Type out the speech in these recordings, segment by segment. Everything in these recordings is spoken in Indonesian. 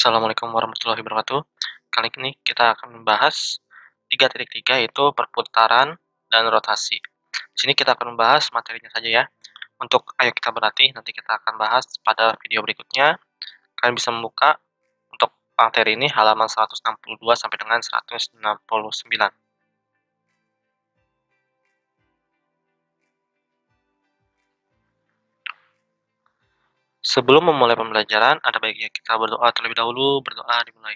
Assalamualaikum warahmatullahi wabarakatuh. Kali ini kita akan membahas 3.3 yaitu perputaran dan rotasi. Di sini kita akan membahas materinya saja ya. Untuk ayo kita berlatih, nanti kita akan bahas pada video berikutnya. Kalian bisa membuka untuk materi ini halaman 162 sampai dengan 169. Sebelum memulai pembelajaran, ada baiknya kita berdoa terlebih dahulu. Berdoa dimulai.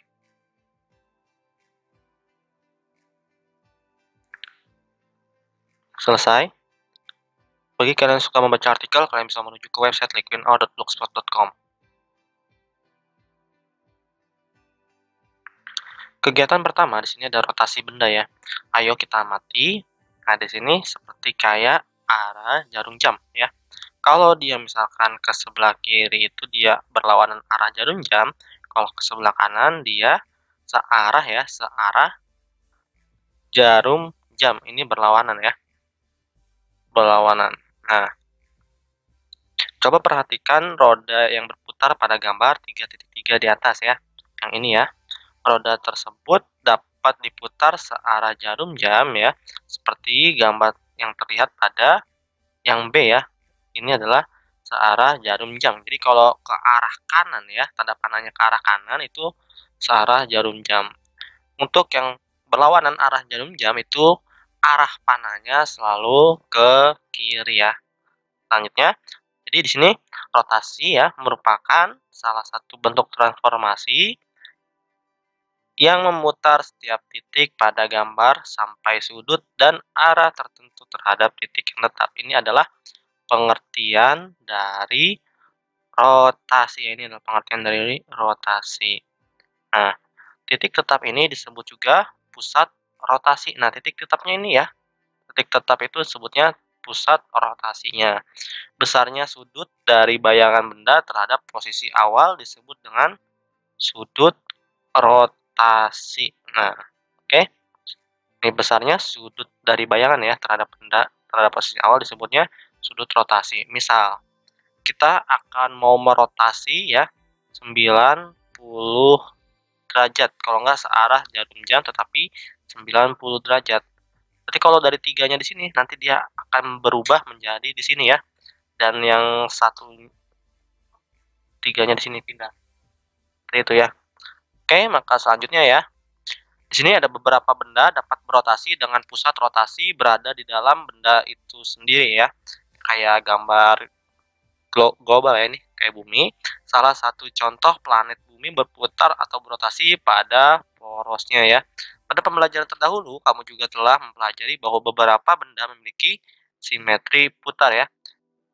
Selesai. Bagi kalian yang suka membaca artikel, kalian bisa menuju ke website liquinout.blogspot.com. Kegiatan pertama di sini ada rotasi benda ya. Ayo kita amati. Nah, di sini seperti kayak arah jarum jam ya. Kalau dia misalkan ke sebelah kiri itu dia berlawanan arah jarum jam, kalau ke sebelah kanan dia searah ya, searah jarum jam. Ini berlawanan ya. Berlawanan. Nah, coba perhatikan roda yang berputar pada gambar 3.3 di atas ya. Yang ini ya. Roda tersebut dapat diputar searah jarum jam ya, seperti gambar yang terlihat pada yang B ya. Ini adalah searah jarum jam. Jadi kalau ke arah kanan ya, tanda panahnya ke arah kanan itu searah jarum jam. Untuk yang berlawanan arah jarum jam itu arah panahnya selalu ke kiri ya. Selanjutnya, jadi di sini rotasi ya merupakan salah satu bentuk transformasi yang memutar setiap titik pada gambar sampai sudut dan arah tertentu terhadap titik yang tetap. Ini adalah pengertian dari rotasi. Ini adalah pengertian dari rotasi. Nah, titik tetap ini disebut juga pusat rotasi. Nah, titik tetapnya ini ya, titik tetap itu disebutnya pusat rotasinya. Besarnya sudut dari bayangan benda terhadap posisi awal disebut dengan sudut rotasi. Nah, oke. Ini besarnya sudut dari bayangan ya terhadap benda terhadap posisi awal disebutnya sudut rotasi. Misal, kita akan mau merotasi ya 90 derajat. Kalau nggak searah jarum jam tetapi 90 derajat. Berarti kalau dari tiganya di sini nanti dia akan berubah menjadi di sini ya. Dan yang satu tiganya di sini pindah. Seperti itu ya. Oke, maka selanjutnya ya. Di sini ada beberapa benda dapat berotasi dengan pusat rotasi berada di dalam benda itu sendiri ya. Kayak gambar global ya ini, kayak bumi. Salah satu contoh planet bumi berputar atau berotasi pada porosnya ya. Pada pembelajaran terdahulu, kamu juga telah mempelajari bahwa beberapa benda memiliki simetri putar ya.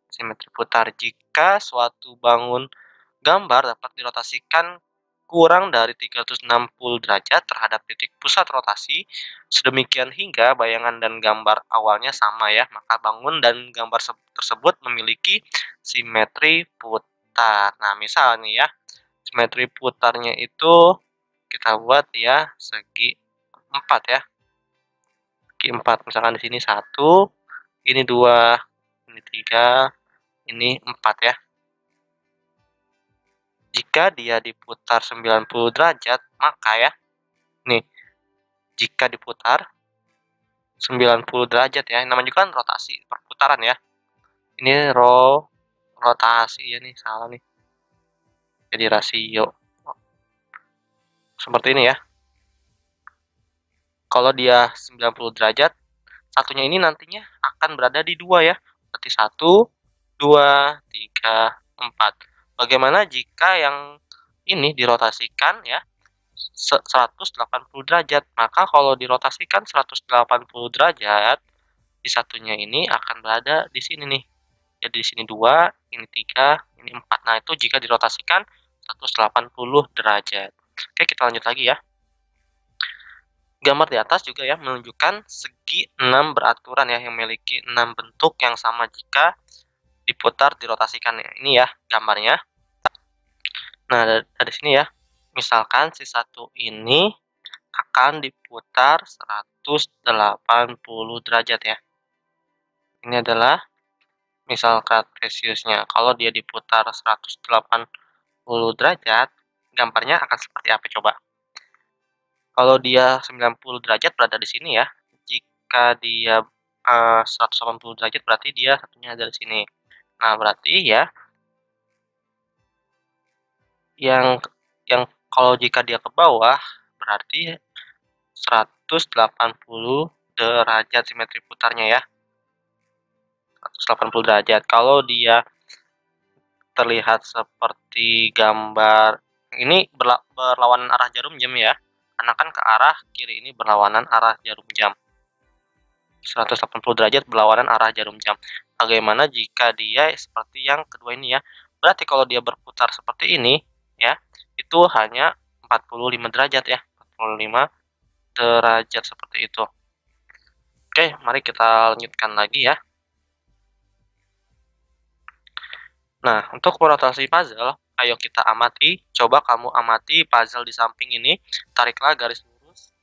Simetri putar jika suatu bangun gambar dapat dirotasikan kurang dari 360 derajat terhadap titik pusat rotasi, sedemikian hingga bayangan dan gambar awalnya sama ya, maka bangun dan gambar tersebut memiliki simetri putar. Nah, misalnya ya, simetri putarnya itu kita buat ya segi 4 ya. Segi 4, misalkan di sini 1, ini 2, ini 3, ini 4 ya. Jika dia diputar 90 derajat, maka ya, nih, jika diputar 90 derajat ya, namanya juga kan rotasi, perputaran ya. Ini rotasi ya nih, salah nih. Jadi rasio. Seperti ini ya. Kalau dia 90 derajat, satunya ini nantinya akan berada di 2 ya. Berarti 1, 2, 3, 4. Bagaimana jika yang ini dirotasikan ya 180 derajat? Maka kalau dirotasikan 180 derajat, di satunya ini akan berada di sini nih. Jadi di sini 2, ini 3, ini 4. Nah, itu jika dirotasikan 180 derajat. Oke, kita lanjut lagi ya. Gambar di atas juga ya menunjukkan segi 6 beraturan ya yang memiliki 6 bentuk yang sama jika diputar dirotasikan ya. Ini ya gambarnya. Nah, dari sini ya. Misalkan si satu ini akan diputar 180 derajat ya. Ini adalah misal kartesiusnya. Kalau dia diputar 180 derajat, gambarnya akan seperti apa coba? Kalau dia 90 derajat berada di sini ya. Jika dia 180 derajat berarti dia satunya ada di sini. Nah, berarti ya yang yang kalau jika dia ke bawah berarti 180 derajat simetri putarnya ya. 180 derajat. Kalau dia terlihat seperti gambar ini berlawanan arah jarum jam ya. Karena kan ke arah kiri ini berlawanan arah jarum jam. 180 derajat berlawanan arah jarum jam. Bagaimana jika dia seperti yang kedua ini ya? Berarti kalau dia berputar seperti ini ya, itu hanya 45 derajat ya. 45 derajat seperti itu. Oke, mari kita lanjutkan lagi ya. Nah, untuk merotasi puzzle, ayo kita amati. Coba kamu amati puzzle di samping ini. Tariklah garis lurus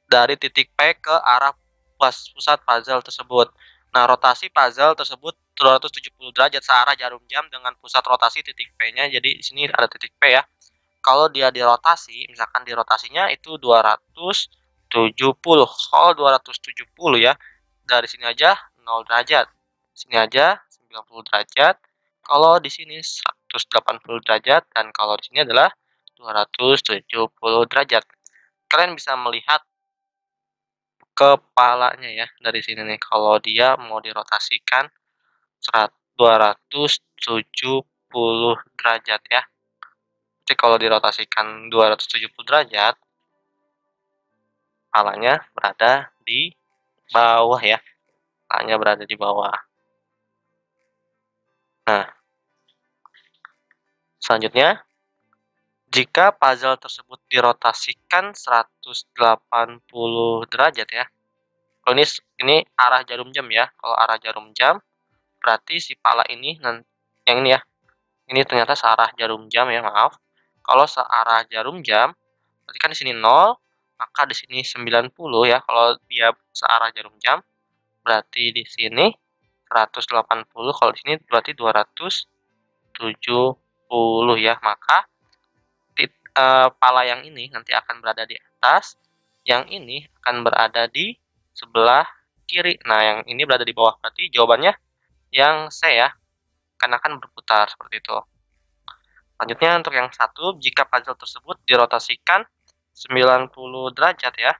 dari titik P ke arah pusat puzzle tersebut. Nah, rotasi puzzle tersebut 270 derajat searah jarum jam dengan pusat rotasi titik P-nya. Jadi di sini ada titik P ya. Kalau dia dirotasi, misalkan dirotasinya itu 270. Kalau 270 ya, dari sini aja 0 derajat. Sini aja 90 derajat. Kalau di sini 180 derajat dan kalau di sini adalah 270 derajat. Kalian bisa melihat kepalanya ya dari sini nih. Kalau dia mau dirotasikan 270 derajat ya. Jadi kalau dirotasikan 270 derajat, kepalanya berada di bawah ya. Kepalanya berada di bawah. Nah, selanjutnya jika puzzle tersebut dirotasikan 180 derajat ya. Kalau ini arah jarum jam ya. Kalau arah jarum jam berarti si pala ini yang ini ya. Ini ternyata searah jarum jam ya, maaf. Kalau searah jarum jam berarti kan di sini 0, maka di sini 90 ya. Kalau dia searah jarum jam berarti di sini 180, kalau di sini berarti 270 ya. Maka pala yang ini nanti akan berada di atas, yang ini akan berada di sebelah kiri. Nah, yang ini berada di bawah. Berarti jawabannya yang C ya, karena akan berputar seperti itu. Selanjutnya untuk yang satu, jika puzzle tersebut dirotasikan 90 derajat ya,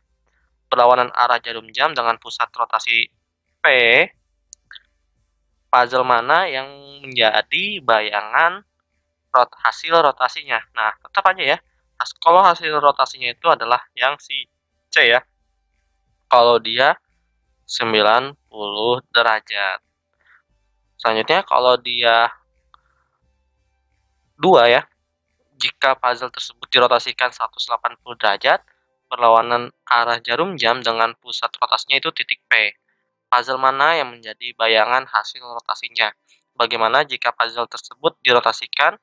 berlawanan arah jarum jam dengan pusat rotasi P, puzzle mana yang menjadi bayangan hasil rotasinya? Nah, tetap aja ya, kalau hasil rotasinya itu adalah yang si C ya, kalau dia 90 derajat. Selanjutnya kalau dia 2 ya, jika puzzle tersebut dirotasikan 180 derajat, berlawanan arah jarum jam dengan pusat rotasinya itu titik P. Puzzle mana yang menjadi bayangan hasil rotasinya? Bagaimana jika puzzle tersebut dirotasikan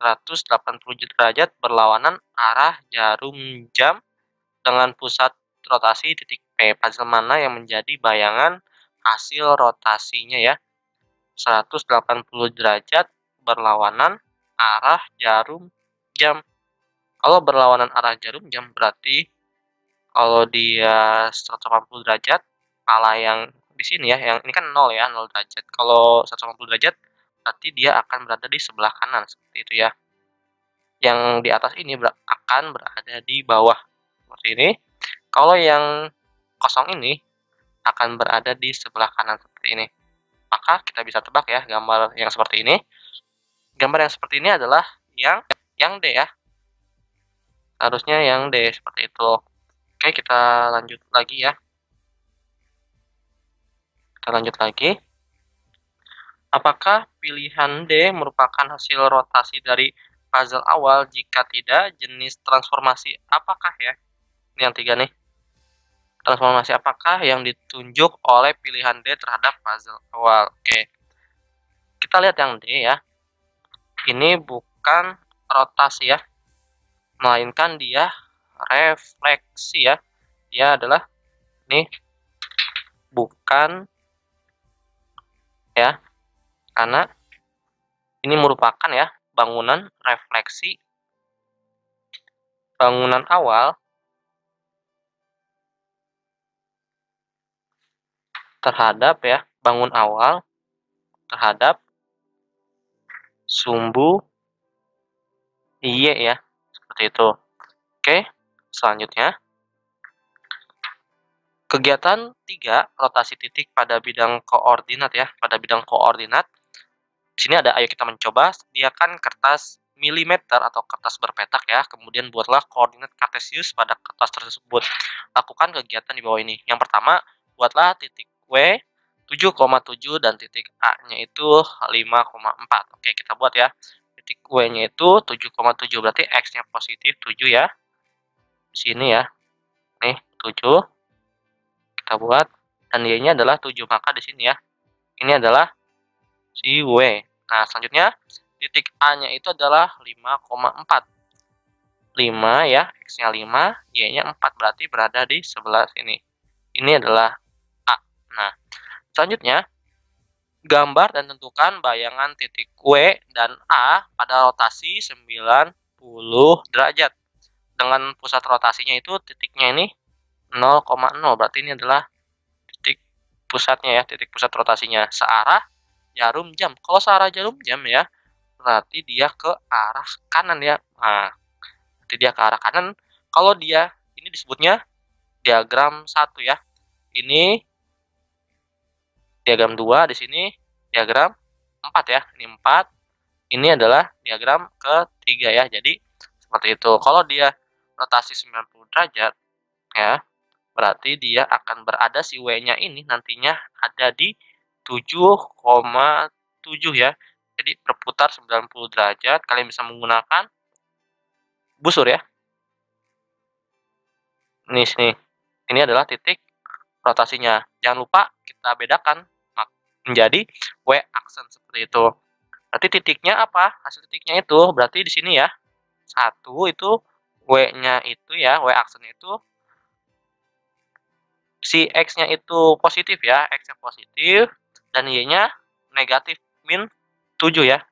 180 derajat berlawanan arah jarum jam dengan pusat rotasi titik P? Puzzle mana yang menjadi bayangan hasil rotasinya ya? 180 derajat berlawanan arah jarum jam. Kalau berlawanan arah jarum jam berarti kalau dia 180 derajat, pala yang di sini ya, yang ini kan 0 ya, 0 derajat. Kalau 180 derajat berarti dia akan berada di sebelah kanan seperti itu ya. Yang di atas ini akan berada di bawah seperti ini. Kalau yang kosong ini akan berada di sebelah kanan seperti ini. Maka kita bisa tebak ya gambar yang seperti ini. Gambar yang seperti ini adalah yang D ya. Harusnya yang D seperti itu. Oke, kita lanjut lagi ya. Kita lanjut lagi. Apakah pilihan D merupakan hasil rotasi dari puzzle awal? Jika tidak, jenis transformasi apakah ya? Ini yang 3 nih. Transformasi apakah yang ditunjuk oleh pilihan D terhadap puzzle awal? Oke. Kita lihat yang D ya. Ini bukan rotasi ya, melainkan dia refleksi ya. Dia adalah ini bukan ya, karena ini merupakan ya bangunan refleksi bangunan awal terhadap ya, bangun awal terhadap sumbu Y ya, seperti itu. Oke, selanjutnya kegiatan 3, rotasi titik pada bidang koordinat ya, pada bidang koordinat. Di sini ada ayo kita mencoba, sediakan kertas milimeter atau kertas berpetak ya, kemudian buatlah koordinat kartesius pada kertas tersebut. Lakukan kegiatan di bawah ini. Yang pertama, buatlah titik W 7,7 dan titik A-nya itu 5,4. Oke, kita buat ya. Titik W-nya itu 7,7, berarti X-nya positif 7 ya. Di sini ya. Nih, 7. Kita buat, dan Y-nya adalah 7, maka di sini ya, ini adalah si W. Nah, selanjutnya titik A-nya itu adalah 5,4. 5 ya, X-nya 5, Y-nya 4, berarti berada di sebelah sini. Ini adalah A. Nah, selanjutnya gambar dan tentukan bayangan titik W dan A pada rotasi 90 derajat. Dengan pusat rotasinya itu titiknya ini 0,0, berarti ini adalah titik pusatnya ya, titik pusat rotasinya searah jarum jam. Kalau searah jarum jam ya, berarti dia ke arah kanan ya. Nah, berarti dia ke arah kanan. Kalau dia, ini disebutnya diagram 1 ya. Ini diagram 2, di sini diagram 4 ya. Ini 4. Ini adalah diagram ketiga ya. Jadi seperti itu. Kalau dia rotasi 90 derajat ya, berarti dia akan berada si W-nya ini nantinya ada di 7,7 ya. Jadi berputar 90 derajat, kalian bisa menggunakan busur ya. Ini sini. Ini adalah titik rotasinya. Jangan lupa kita bedakan menjadi W aksen seperti itu. Berarti titiknya apa? Hasil titiknya itu berarti di sini ya. 1 itu W-nya itu ya, W aksennya itu si X-nya itu positif ya, X-nya positif dan Y-nya negatif min 7 ya.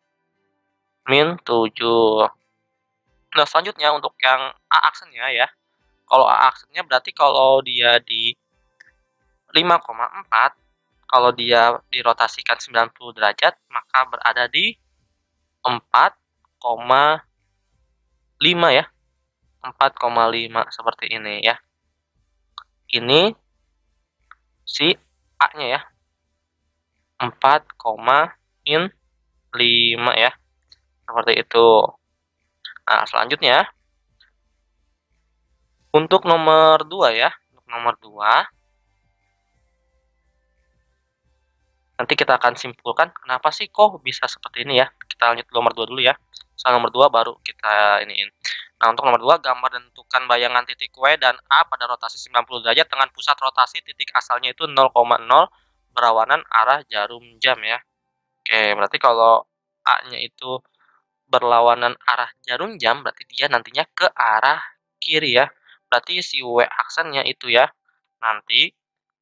Min 7. Nah, selanjutnya untuk yang A aksennya ya. Kalau A aksennya berarti kalau dia di 5,4, kalau dia dirotasikan 90 derajat, maka berada di 4,5 ya. 4,5 seperti ini ya. Ini si A-nya ya. 4,5 ya. Seperti itu. Nah, selanjutnya untuk nomor 2 ya. Untuk nomor 2 nanti kita akan simpulkan kenapa sih kok bisa seperti ini ya. Kita lanjut nomor 2 dulu ya. Soal nomor 2 baru kita iniin. Nah, untuk nomor 2, gambar dan tentukan bayangan titik W dan A pada rotasi 90 derajat dengan pusat rotasi titik asalnya itu 0,0 berlawanan arah jarum jam ya. Oke, berarti kalau A-nya itu berlawanan arah jarum jam, berarti dia nantinya ke arah kiri ya. Berarti si W aksennya itu ya, nanti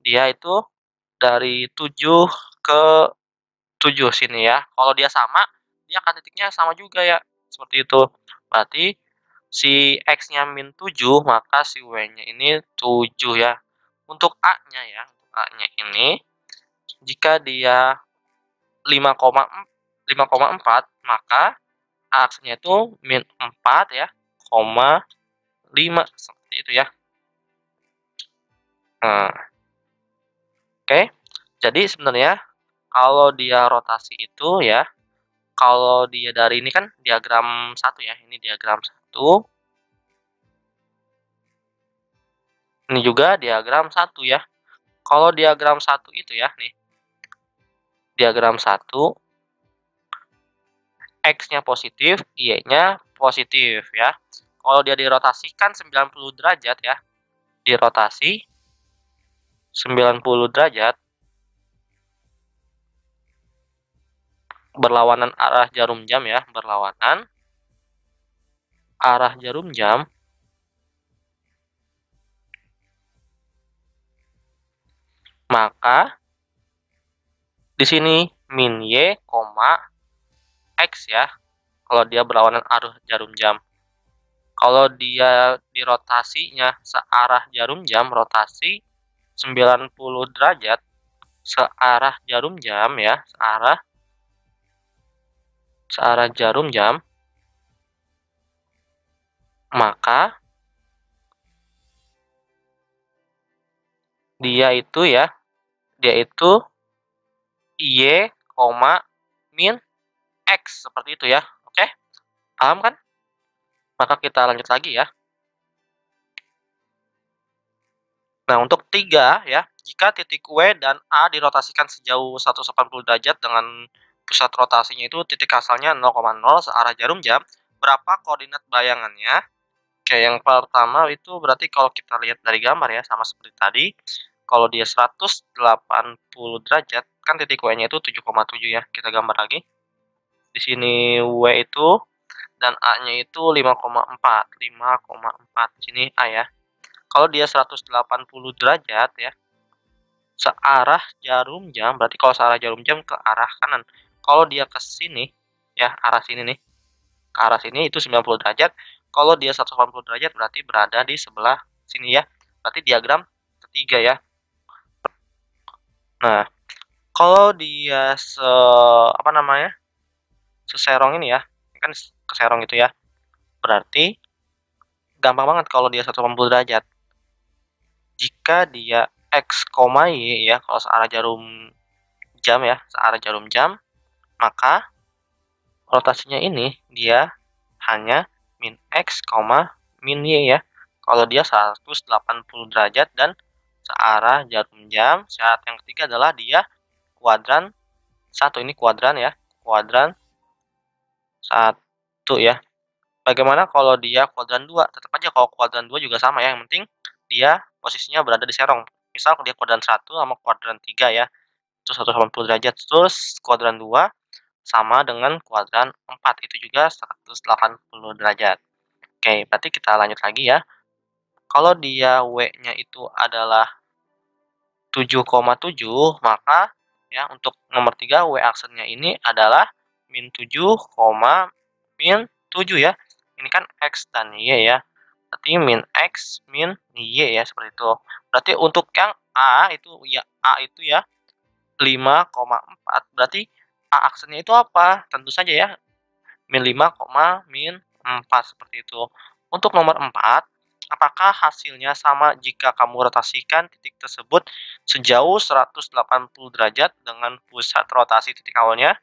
dia itu dari 7 ke 7 sini ya. Kalau dia sama, dia akan titiknya sama juga ya. Seperti itu. Berarti si X-nya min 7, maka si W-nya ini 7 ya. Untuk A-nya ya, untuk A-nya ini, jika dia 5,4, maka A aksennya itu min 4 ya, 5, seperti itu ya. Nah, oke. Jadi sebenarnya kalau dia rotasi itu ya, kalau dia dari ini kan diagram 1 ya, ini diagram 1. Ini juga diagram 1 ya. Kalau diagram 1 itu ya, nih. Diagram 1, X-nya positif, Y-nya positif ya. Kalau dia dirotasikan 90 derajat ya, dirotasi 90 derajat, berlawanan arah jarum jam ya, berlawanan arah jarum jam, maka di sini min Y, X ya, kalau dia berlawanan arah jarum jam. Kalau dia di rotasinya searah jarum jam, rotasi 90 derajat searah jarum jam ya, searah jarum jam, maka dia itu Y, min X seperti itu ya. Oke? Paham kan? Maka kita lanjut lagi ya. Nah, untuk 3 ya, jika titik W dan A dirotasikan sejauh 180 derajat dengan pusat rotasinya itu titik asalnya 0,0 searah jarum jam, berapa koordinat bayangannya? Oke, yang pertama itu berarti kalau kita lihat dari gambar ya, sama seperti tadi, kalau dia 180 derajat, kan titik W-nya itu 7,7 ya. Kita gambar lagi. Di sini W itu dan A-nya itu 5,4. 5,4. Di sini A ya. Kalau dia 180 derajat ya, searah jarum jam, berarti kalau searah jarum jam ke arah kanan. Kalau dia ke sini, ya, arah sini nih, ke arah sini itu 90 derajat. Kalau dia 180 derajat berarti berada di sebelah sini ya. Berarti diagram ketiga ya. Nah, kalau dia seserong ini ya, ini kan keserong itu ya. Berarti gampang banget kalau dia 180 derajat. Jika dia X, Y ya, kalau searah jarum jam ya, searah jarum jam, maka rotasinya ini dia hanya min X, min Y ya. Kalau dia 180 derajat dan searah jarum jam. Syarat yang ketiga adalah dia kuadran 1. Ini kuadran ya, kuadran 1 ya. Bagaimana kalau dia kuadran 2? Tetap aja kalau kuadran 2 juga sama ya, yang penting dia posisinya berada di serong. Misal dia kuadran 1 sama kuadran 3 ya, itu 180 derajat. Terus kuadran 2 sama dengan kuadran 4, itu juga 180 derajat. Oke, berarti kita lanjut lagi ya. Kalau dia W-nya itu adalah 7,7, maka ya untuk nomor 3 W aksennya ini adalah min 7, min 7 ya. Ini kan X dan Y ya. Berarti min X, min Y ya, seperti itu. Berarti untuk yang A itu ya 5,4. Berarti A aksennya itu apa? Tentu saja ya min 5, min 4 seperti itu. Untuk nomor 4, apakah hasilnya sama jika kamu rotasikan titik tersebut sejauh 180 derajat dengan pusat rotasi titik awalnya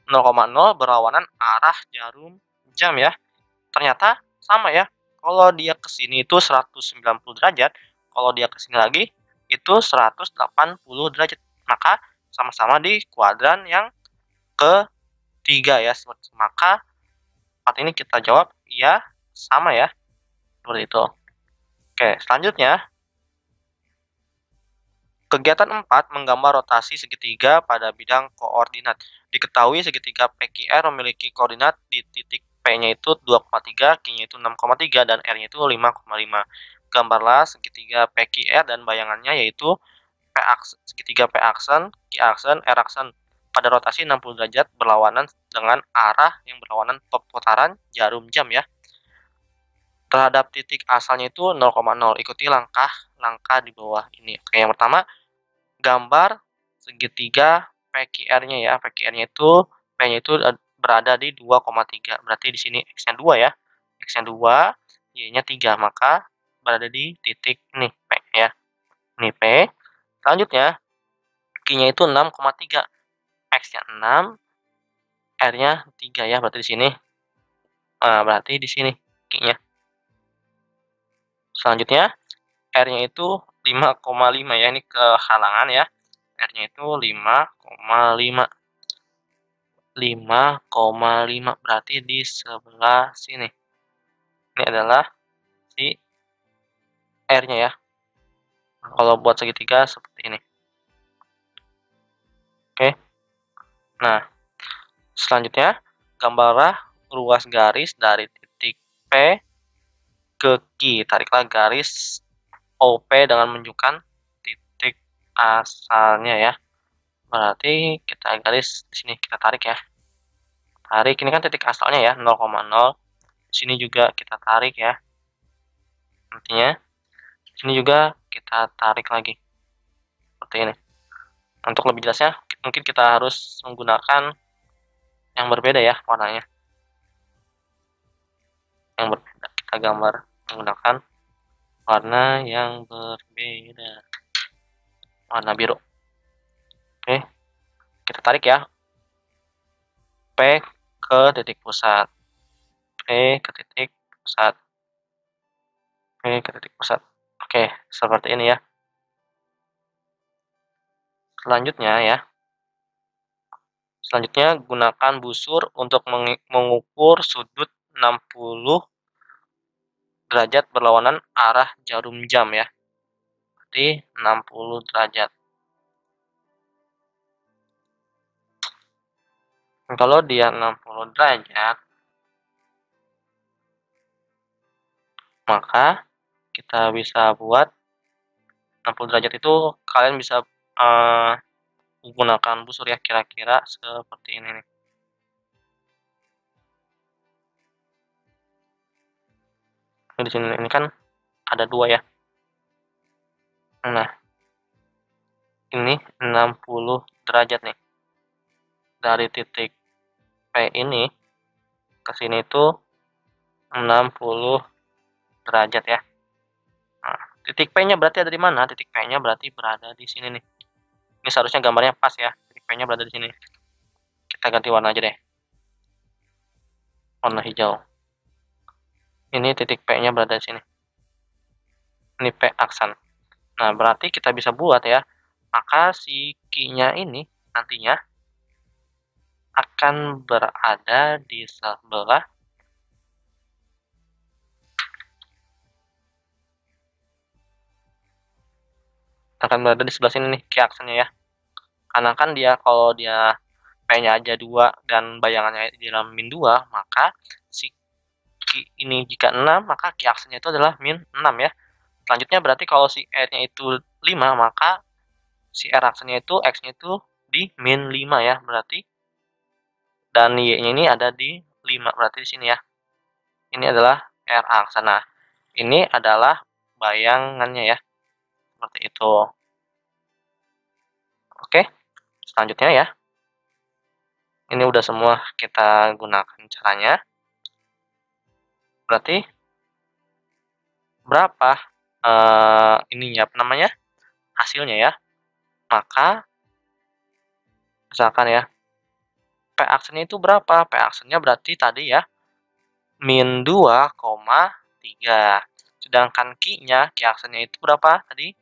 0,0 berlawanan arah jarum jam ya? Ternyata sama ya. Kalau dia ke sini itu 190 derajat, kalau dia ke sini lagi itu 180 derajat. Maka sama-sama di kuadran yang ketiga ya. Maka part ini kita jawab iya, sama ya. Seperti itu. Oke, selanjutnya kegiatan 4 menggambar rotasi segitiga pada bidang koordinat. Diketahui segitiga PQR memiliki koordinat di titik P-nya itu 2,3, Q-nya itu 6,3, dan R-nya itu 5,5. Gambarlah segitiga PQR dan bayangannya yaitu segitiga P aksen, Q aksen, R aksen pada rotasi 60 derajat berlawanan dengan arah yang berlawanan perputaran jarum jam ya. Terhadap titik asalnya itu 0,0. Ikuti langkah di bawah ini. Oke, yang pertama gambar segitiga PQR-nya ya. PQR-nya itu P-nya itu berada di 2,3. Berarti di sini X-nya 2 ya. X-nya 2, Y-nya 3, maka berada di titik ini P ya. Ini P. Selanjutnya Q-nya itu 6,3. X-nya 6, R-nya 3 ya. Berarti di sini. Berarti di sini Q-nya. Selanjutnya R-nya itu 5,5 ya. Ini kehalangan ya. R-nya itu 5,5. 5,5 berarti di sebelah sini. Ini adalah si R-nya ya. Kalau buat segitiga seperti ini. Oke. Nah, selanjutnya gambarlah ruas garis dari titik P ke Q. Tariklah garis OP dengan menunjukkan titik asalnya ya. Berarti kita garis di sini kita tarik ya. Tarik ini kan titik asalnya ya 0,0. Sini juga kita tarik ya. Nantinya sini juga kita tarik lagi. Seperti ini. Untuk lebih jelasnya, mungkin kita harus menggunakan yang berbeda ya warnanya. Yang berbeda. Kita gambar menggunakan warna yang berbeda. Warna biru. Oke. Kita tarik ya. P ke titik pusat. P ke titik pusat. P ke titik pusat. Oke, seperti ini ya. Selanjutnya gunakan busur untuk mengukur sudut 60 derajat berlawanan arah jarum jam ya. Berarti 60 derajat. Kalau dia 60 derajat, maka kita bisa buat 60 derajat itu kalian bisa menggunakan busur ya, kira-kira seperti ini nih. Di sini ini kan ada 2 ya. Nah, ini 60 derajat nih. Dari titik P ini ke sini itu 60 derajat ya. Nah, titik P-nya berarti ada di mana? Titik P-nya berarti berada di sini nih. Ini seharusnya gambarnya pas ya. Titik P-nya berada di sini. Kita ganti warna aja deh. Warna hijau. Ini titik P-nya berada di sini. Ini P aksen. Nah, berarti kita bisa buat ya. Maka si Q-nya ini nantinya akan berada di sebelah sini nih, Q aksennya ya. Karena kan dia kalau dia P-nya aja 2 dan bayangannya di dalam min 2, maka si Q ini jika 6, maka Q aksennya itu adalah min 6 ya. Selanjutnya berarti kalau si R-nya itu 5, maka si R aksennya itu X-nya itu di min 5 ya, berarti. Dan Y-nya ini ada di 5, berarti di sini ya. Ini adalah R aksen. Nah, ini adalah bayangannya ya. Seperti itu. Oke, selanjutnya ya. Ini udah semua kita gunakan caranya. Berarti berapa ininya apa namanya? Hasilnya ya. Maka misalkan ya, P aksennya itu berapa? P aksennya berarti tadi ya min 2,3. Sedangkan Q-nya, Q aksennya itu berapa tadi?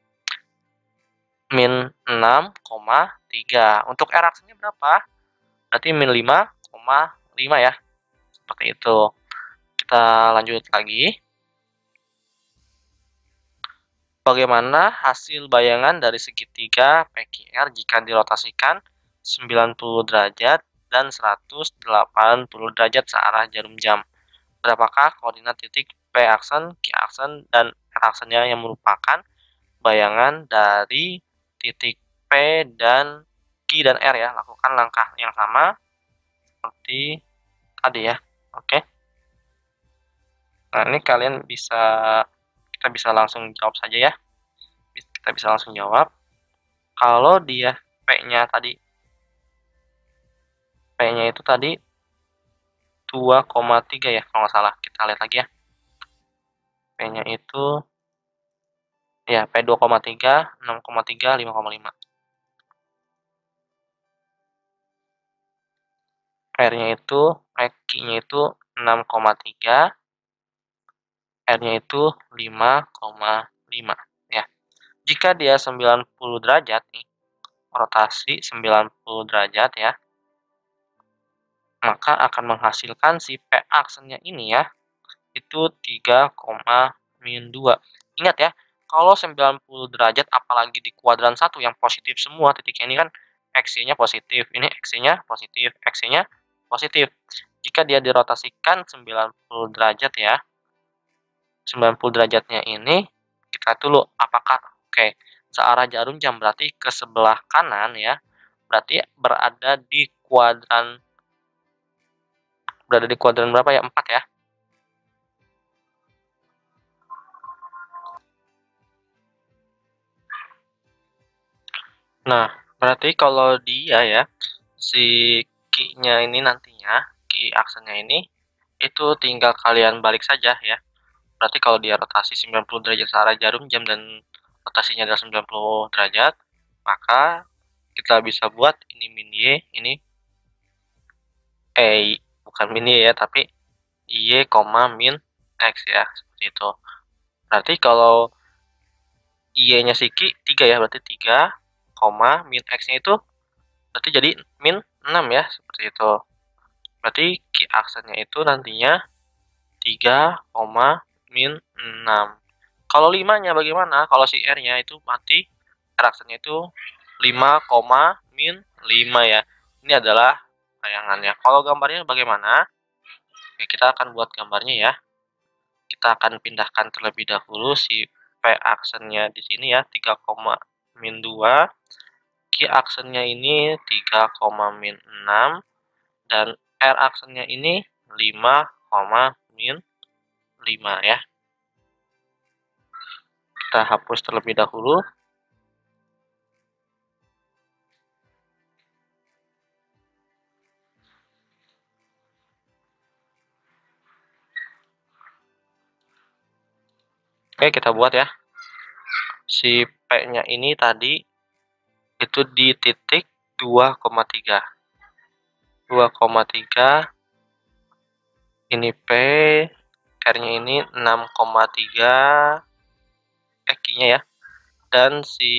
Min 6,3. Untuk R aksennya berapa? Berarti min 5,5 ya. Seperti itu. Kita lanjut lagi. Bagaimana hasil bayangan dari segitiga PQR jika dirotasikan 90 derajat dan 180 derajat searah jarum jam? Berapakah koordinat titik P aksen, Q aksen, dan R aksennya yang merupakan bayangan dari titik P dan Q dan R ya? Lakukan langkah yang sama seperti tadi ya. Oke. Nah, ini kalian kita bisa langsung jawab saja ya. Kita bisa langsung jawab. Kalau dia P-nya itu tadi 2,3 ya, kalau nggak salah. Kita lihat lagi ya. P-nya itu ya P 2,3, 6,3, 5,5. R-nya itu, Q-nya itu 6,3, R-nya itu 5,5 ya. Jika dia 90 derajat nih, rotasi 90 derajat ya, maka akan menghasilkan si P aksennya ini ya, itu 3,-2. Ingat ya, kalau 90 derajat apalagi di kuadran 1 yang positif semua titiknya ini kan X-nya positif, ini X-nya positif, X-nya positif. Jika dia dirotasikan 90 derajat ya, 90 derajatnya ini kita dulu apakah searah jarum jam berarti ke sebelah kanan ya, berarti berada di kuadran berapa ya? 4 ya. Nah, berarti kalau dia ya, si key-nya ini nantinya, key aksennya ini, itu tinggal kalian balik saja ya. Berarti kalau dia rotasi 90 derajat searah jarum jam dan rotasinya adalah 90 derajat, maka kita bisa buat ini min Y, ini bukan min Y ya, tapi Y, min X ya, seperti itu. Berarti kalau Y-nya si Ki 3 ya, berarti 3, min X-nya itu berarti jadi min 6 ya, seperti itu. Berarti Ki aksennya itu nantinya 3, min 6. Kalau 5-nya bagaimana? Kalau si R-nya itu mati, R aksennya itu 5, min 5 ya. Ini adalah bayangannya. Kalau gambarnya bagaimana? Oke, kita akan buat gambarnya ya. Kita akan pindahkan terlebih dahulu si P aksennya di sini ya, 3, min 2. Q aksennya ini 3, min 6. Dan R aksennya ini 5, min 5 ya. Kita hapus terlebih dahulu. Oke, kita buat ya. Si P-nya ini tadi itu di titik 2,3. 2,3. Ini P, R-nya ini 6,3. Q-nya ya. Dan si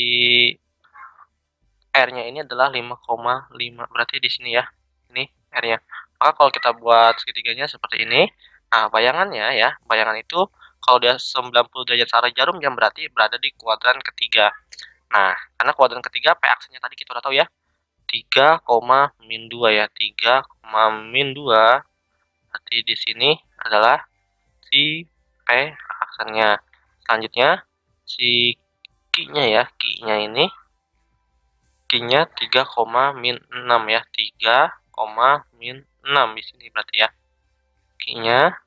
R-nya ini adalah 5,5. Berarti di sini ya. Ini R-nya. Maka kalau kita buat segitiganya seperti ini, nah bayangannya ya, bayangan itu kalau dia 90 derajat searah jarum jam berarti berada di kuadran ketiga. Nah, karena kuadran ketiga P aksennya tadi kita udah tahu ya. 3, min 2 ya. 3, min 2. Berarti di sini adalah si P aksennya. Selanjutnya si Q-nya ya. Q-nya ini Q-nya 3, min 6 ya. 3, min 6 di sini berarti ya. Q-nya.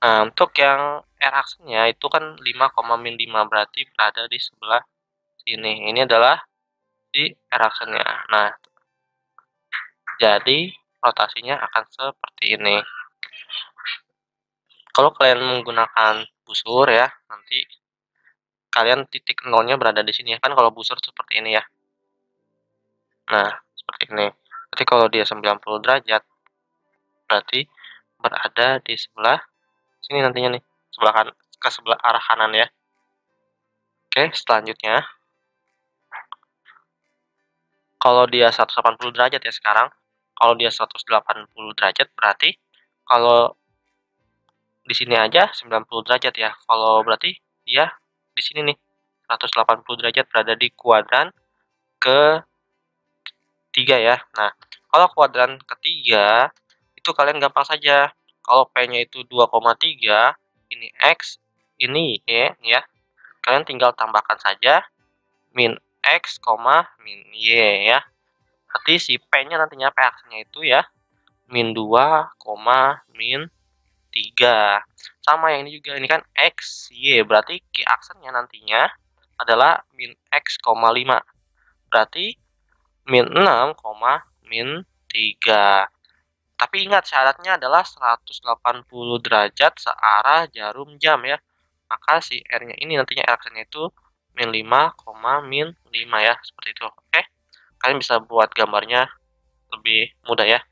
Nah, untuk yang R aksennya itu kan 5, min 5 berarti berada di sebelah sini. Ini adalah si R aksennya. Nah, jadi rotasinya akan seperti ini. Kalau kalian menggunakan busur ya, nanti kalian titik nolnya berada di sini ya. Kan kalau busur seperti ini ya. Nah, seperti ini. Berarti kalau dia 90 derajat, berarti berada di sebelah sini nantinya nih. Sebelah kan, ke sebelah arah kanan ya. Oke, selanjutnya. Kalau dia 180 derajat ya sekarang. Kalau dia 180 derajat berarti kalau di sini aja 90 derajat ya. Kalau berarti dia di sini nih 180 derajat berada di kuadran ketiga ya. Nah, kalau kuadran ketiga itu kalian gampang saja. Kalau P-nya itu 2,3, ini X, ini Y ya. Kalian tinggal tambahkan saja min X, min Y ya. Berarti si P-nya nantinya P aksennya itu ya min 2, min 3. Sama yang ini juga, ini kan X, Y. Berarti Q aksennya nantinya adalah min X, 5. Berarti min 6, min 3. Tapi ingat syaratnya adalah 180 derajat searah jarum jam ya. Maka si R-nya ini nantinya R aksennya itu min 5, min 5 ya. Seperti itu. Oke. Kalian bisa buat gambarnya lebih mudah ya.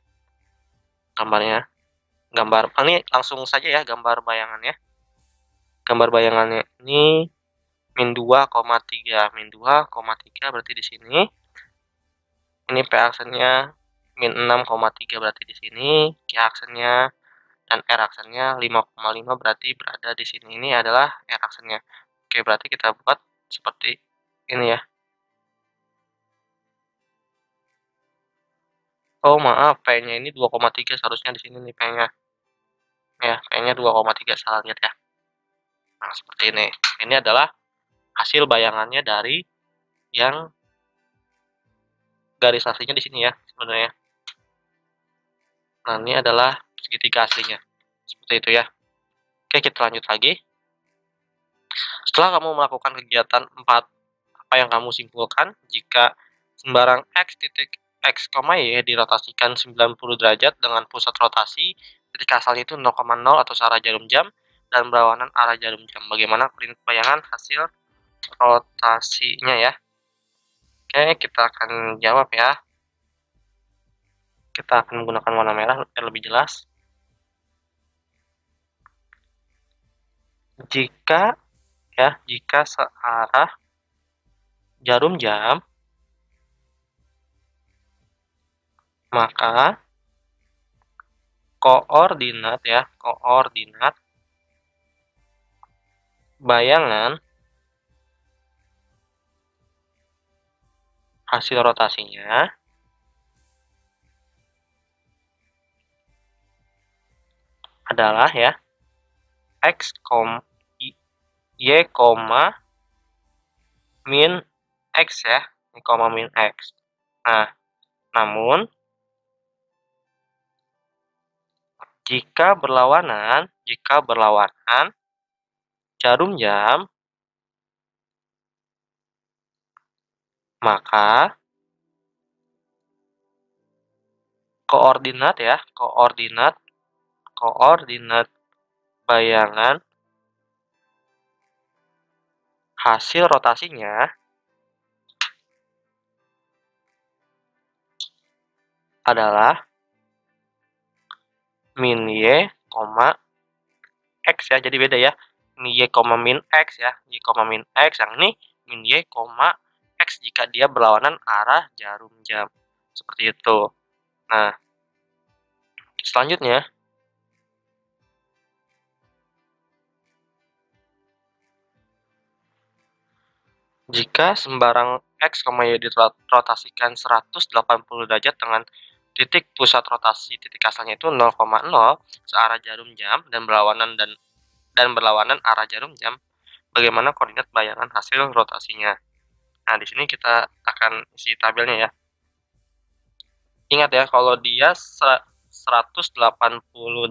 Gambarnya. Ini langsung saja ya gambar bayangannya. Gambar bayangannya ini min 2,3. Min 2,3 berarti di sini. Ini P aksennya min 6,3 berarti di sini. Q aksennya dan R aksennya 5,5 berarti berada di sini. Ini adalah R aksennya. Oke, berarti kita buat seperti ini ya. Oh, maaf, P-nya ini 2,3 seharusnya di sini nih P-nya. Ya, P-nya 2,3 salah lihat ya. Nah, seperti ini. Ini adalah hasil bayangannya dari yang garis aslinya di sini ya sebenarnya. Nah, ini adalah segitiga aslinya. Seperti itu ya. Oke, kita lanjut lagi. Setelah kamu melakukan kegiatan 4, apa yang kamu simpulkan jika sembarang X titik X, Y dirotasikan 90 derajat dengan pusat rotasi titik asalnya itu 0,0 atau searah jarum jam dan berlawanan arah jarum jam. Bagaimana koordinat bayangan hasil rotasinya ya? Oke, kita akan jawab ya. Kita akan menggunakan warna merah biar lebih jelas. Jika searah jarum jam, maka koordinat bayangan hasil rotasinya adalah ya X, Y, min X ya, Y, min X. Nah, namun jika berlawanan jarum jam, maka koordinat bayangan hasil rotasinya adalah min Y, X ya. Jadi beda ya. Ini Y, min X ya. Y, min X. Yang ini min Y, X jika dia berlawanan arah jarum jam. Seperti itu. Nah, selanjutnya jika sembarang X, Y dirotasikan 180 derajat dengan titik pusat rotasi titik asalnya itu 0,0 searah jarum jam dan berlawanan arah jarum jam, bagaimana koordinat bayangan hasil rotasinya? Nah, di sini kita akan isi tabelnya ya. Ingat ya, kalau dia 180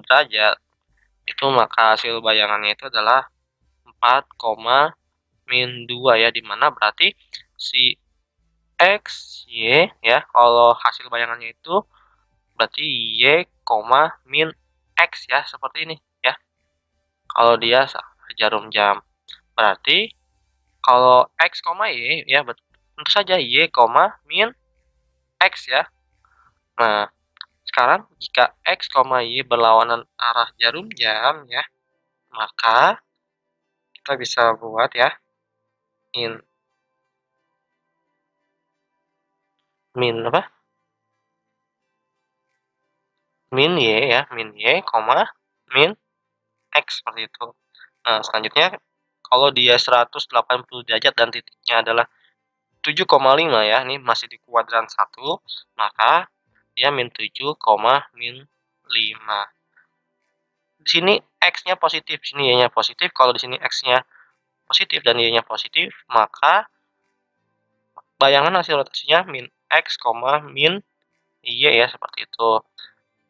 derajat, itu maka hasil bayangannya itu adalah 4, min 2 ya, dimana berarti si X, Y ya, kalau hasil bayangannya itu berarti Y, min X ya, seperti ini ya. Kalau dia jarum jam, berarti kalau X, Y ya, tentu saja Y, min X ya. Nah, sekarang jika X, Y berlawanan arah jarum jam ya, maka kita bisa buat ya min apa? Min Y ya, min Y, min X seperti itu. Nah, selanjutnya kalau dia 180 derajat dan titiknya adalah 7,5 ya, ini masih di kuadran 1, maka dia min 7, min 5. Di sini X-nya positif, di sini Y-nya positif. Kalau di sini X-nya positif dan Y-nya positif, maka bayangan hasil rotasinya min X, min Y ya, seperti itu.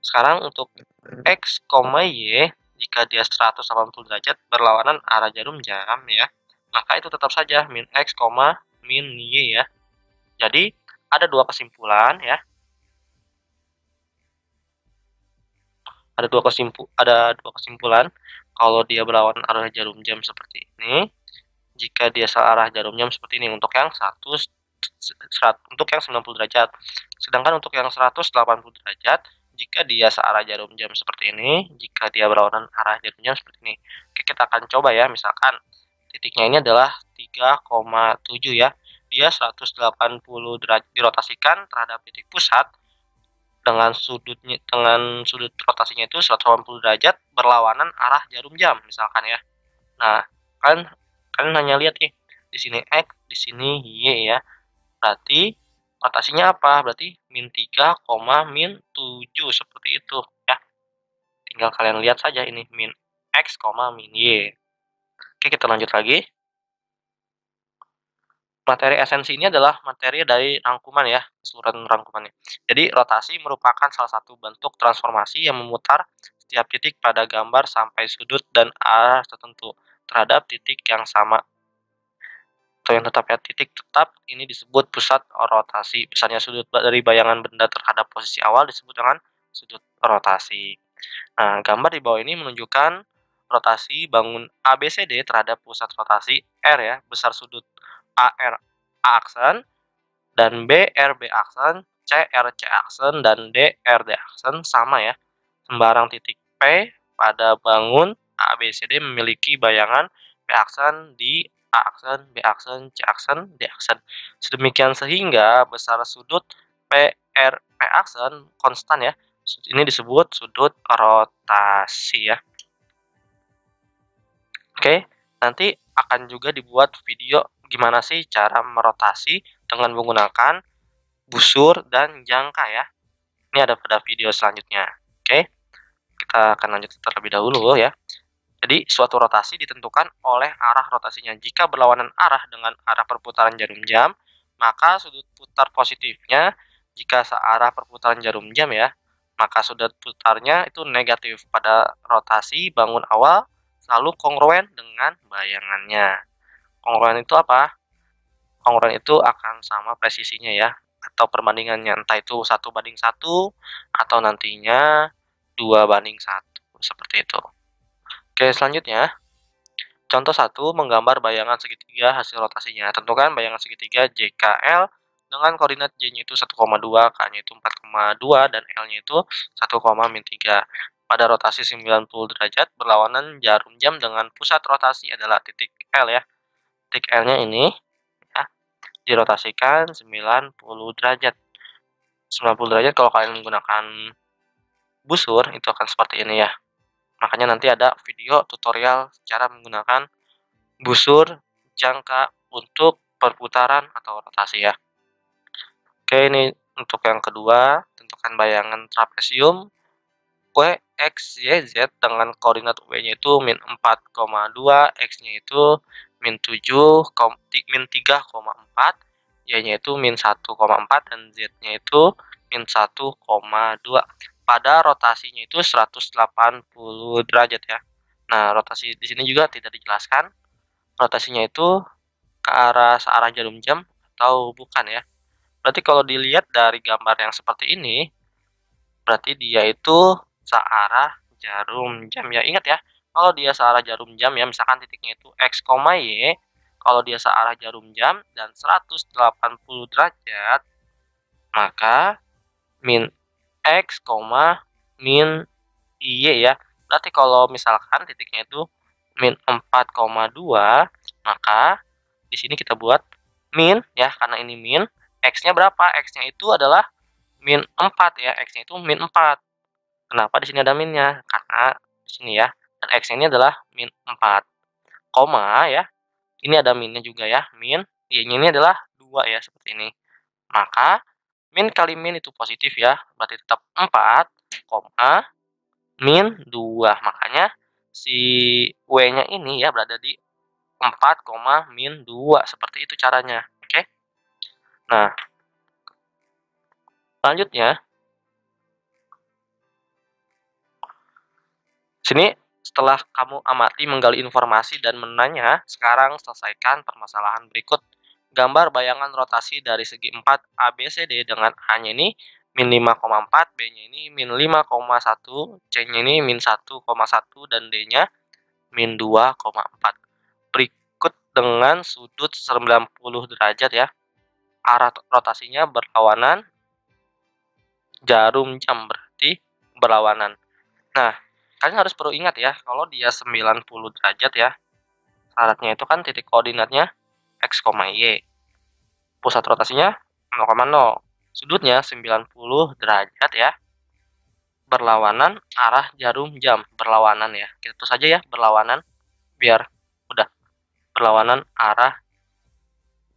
Sekarang untuk X, Y, jika dia 180 derajat berlawanan arah jarum jam ya, maka itu tetap saja min X, min Y ya. Jadi ada dua kesimpulan ya. Ada dua kesimpulan kalau dia berlawanan arah jarum jam seperti ini. Jika dia searah jarum jam seperti ini untuk yang 90 derajat. Sedangkan untuk yang 180 derajat, jika dia searah jarum jam seperti ini, jika dia berlawanan arah jarum jam seperti ini. Oke, kita akan coba ya, misalkan titiknya ini adalah 3,7 ya. Dia 180 derajat dirotasikan terhadap titik pusat dengan sudut rotasinya itu 180 derajat berlawanan arah jarum jam misalkan ya. Nah, kalian hanya lihat nih, di sini X, di sini Y ya. Berarti rotasinya apa? Berarti min 3, min 7 seperti itu ya. Tinggal kalian lihat saja ini min X, min Y. Oke, kita lanjut lagi. Materi esensi ini adalah materi dari rangkuman ya, keseluruhan rangkumannya. Jadi rotasi merupakan salah satu bentuk transformasi yang memutar setiap titik pada gambar sampai sudut dan arah tertentu terhadap titik yang sama atau yang tetap ya, titik tetap ini disebut pusat rotasi. Misalnya sudut dari bayangan benda terhadap posisi awal disebut dengan sudut rotasi. Nah, gambar di bawah ini menunjukkan rotasi bangun ABCD terhadap pusat rotasi R ya, besar sudut AR A aksen dan BRB aksen, CRC aksen dan DRD aksen sama ya. Sembarang titik P pada bangun ABCD memiliki bayangan P aksen di A aksen, B aksen, C aksen, D aksen. Sedemikian sehingga besar sudut PRP aksen konstan ya. Ini disebut sudut rotasi ya. Oke, nanti akan juga dibuat video gimana sih cara merotasi dengan menggunakan busur dan jangka ya. Ini ada pada video selanjutnya. Oke, kita akan lanjut terlebih dahulu ya. Jadi, suatu rotasi ditentukan oleh arah rotasinya. Jika berlawanan arah dengan arah perputaran jarum jam, maka sudut putar positifnya jika searah perputaran jarum jam ya, maka sudut putarnya itu negatif pada rotasi bangun awal selalu kongruen dengan bayangannya. Kongruen itu apa? Kongruen itu akan sama presisinya ya, atau perbandingannya, entah itu 1:1 atau nantinya 2:1, seperti itu. Oke, selanjutnya, contoh 1, menggambar bayangan segitiga hasil rotasinya. Tentukan bayangan segitiga JKL dengan koordinat J-nya itu 1,2, K-nya itu 4,2, dan L-nya itu 1,-3. Pada rotasi 90 derajat, berlawanan jarum jam dengan pusat rotasi adalah titik L ya. Titik L-nya ini ya, dirotasikan 90 derajat. 90 derajat kalau kalian menggunakan busur, itu akan seperti ini ya. Makanya nanti ada video tutorial cara menggunakan busur jangka untuk perputaran atau rotasi ya. Oke, ini untuk yang kedua, tentukan bayangan trapesium W, X, Y, Z dengan koordinat W-nya itu -4,2, X-nya itu -3,4, Y-nya itu -1,4, dan Z-nya itu -1,2. Pada rotasinya itu 180 derajat ya. Nah, rotasi di sini juga tidak dijelaskan rotasinya itu ke arah searah jarum jam atau bukan ya. Berarti kalau dilihat dari gambar yang seperti ini, berarti dia itu searah jarum jam ya. Ingat ya, kalau dia searah jarum jam ya, misalkan titiknya itu X, Y, kalau dia searah jarum jam dan 180 derajat, maka min X, min Y ya. Berarti kalau misalkan titiknya itu min 4,2, maka di sini kita buat min ya, karena ini min. X-nya berapa? X-nya itu adalah min 4 ya. X-nya itu min 4. Kenapa di sini ada minnya? Karena di sini ya. Dan X-nya ini adalah min 4. Koma ya. Ini ada minnya juga ya. Min. Y-nya ini adalah 2 ya, seperti ini. Maka min kali min itu positif ya, berarti tetap 4, min 2. Makanya si W-nya ini ya berada di 4, min 2. Seperti itu caranya. Oke. Nah, selanjutnya, sini setelah kamu amati menggali informasi dan menanya, sekarang selesaikan permasalahan berikut. Gambar bayangan rotasi dari segi 4 ABCD dengan A-nya ini min 5,4, B-nya ini min 5,1, C-nya ini min 1,1, dan D-nya min 2,4. Berikut dengan sudut 90 derajat ya. Arah rotasinya berlawanan jarum jam, berarti berlawanan. Nah, kalian harus perlu ingat ya, kalau dia 90 derajat ya, syaratnya itu kan titik koordinatnya X, Y. Pusat rotasinya 0,0. Sudutnya 90 derajat ya. Berlawanan arah jarum jam. Berlawanan ya. Kita tulis saja ya, berlawanan. Biar udah. Berlawanan arah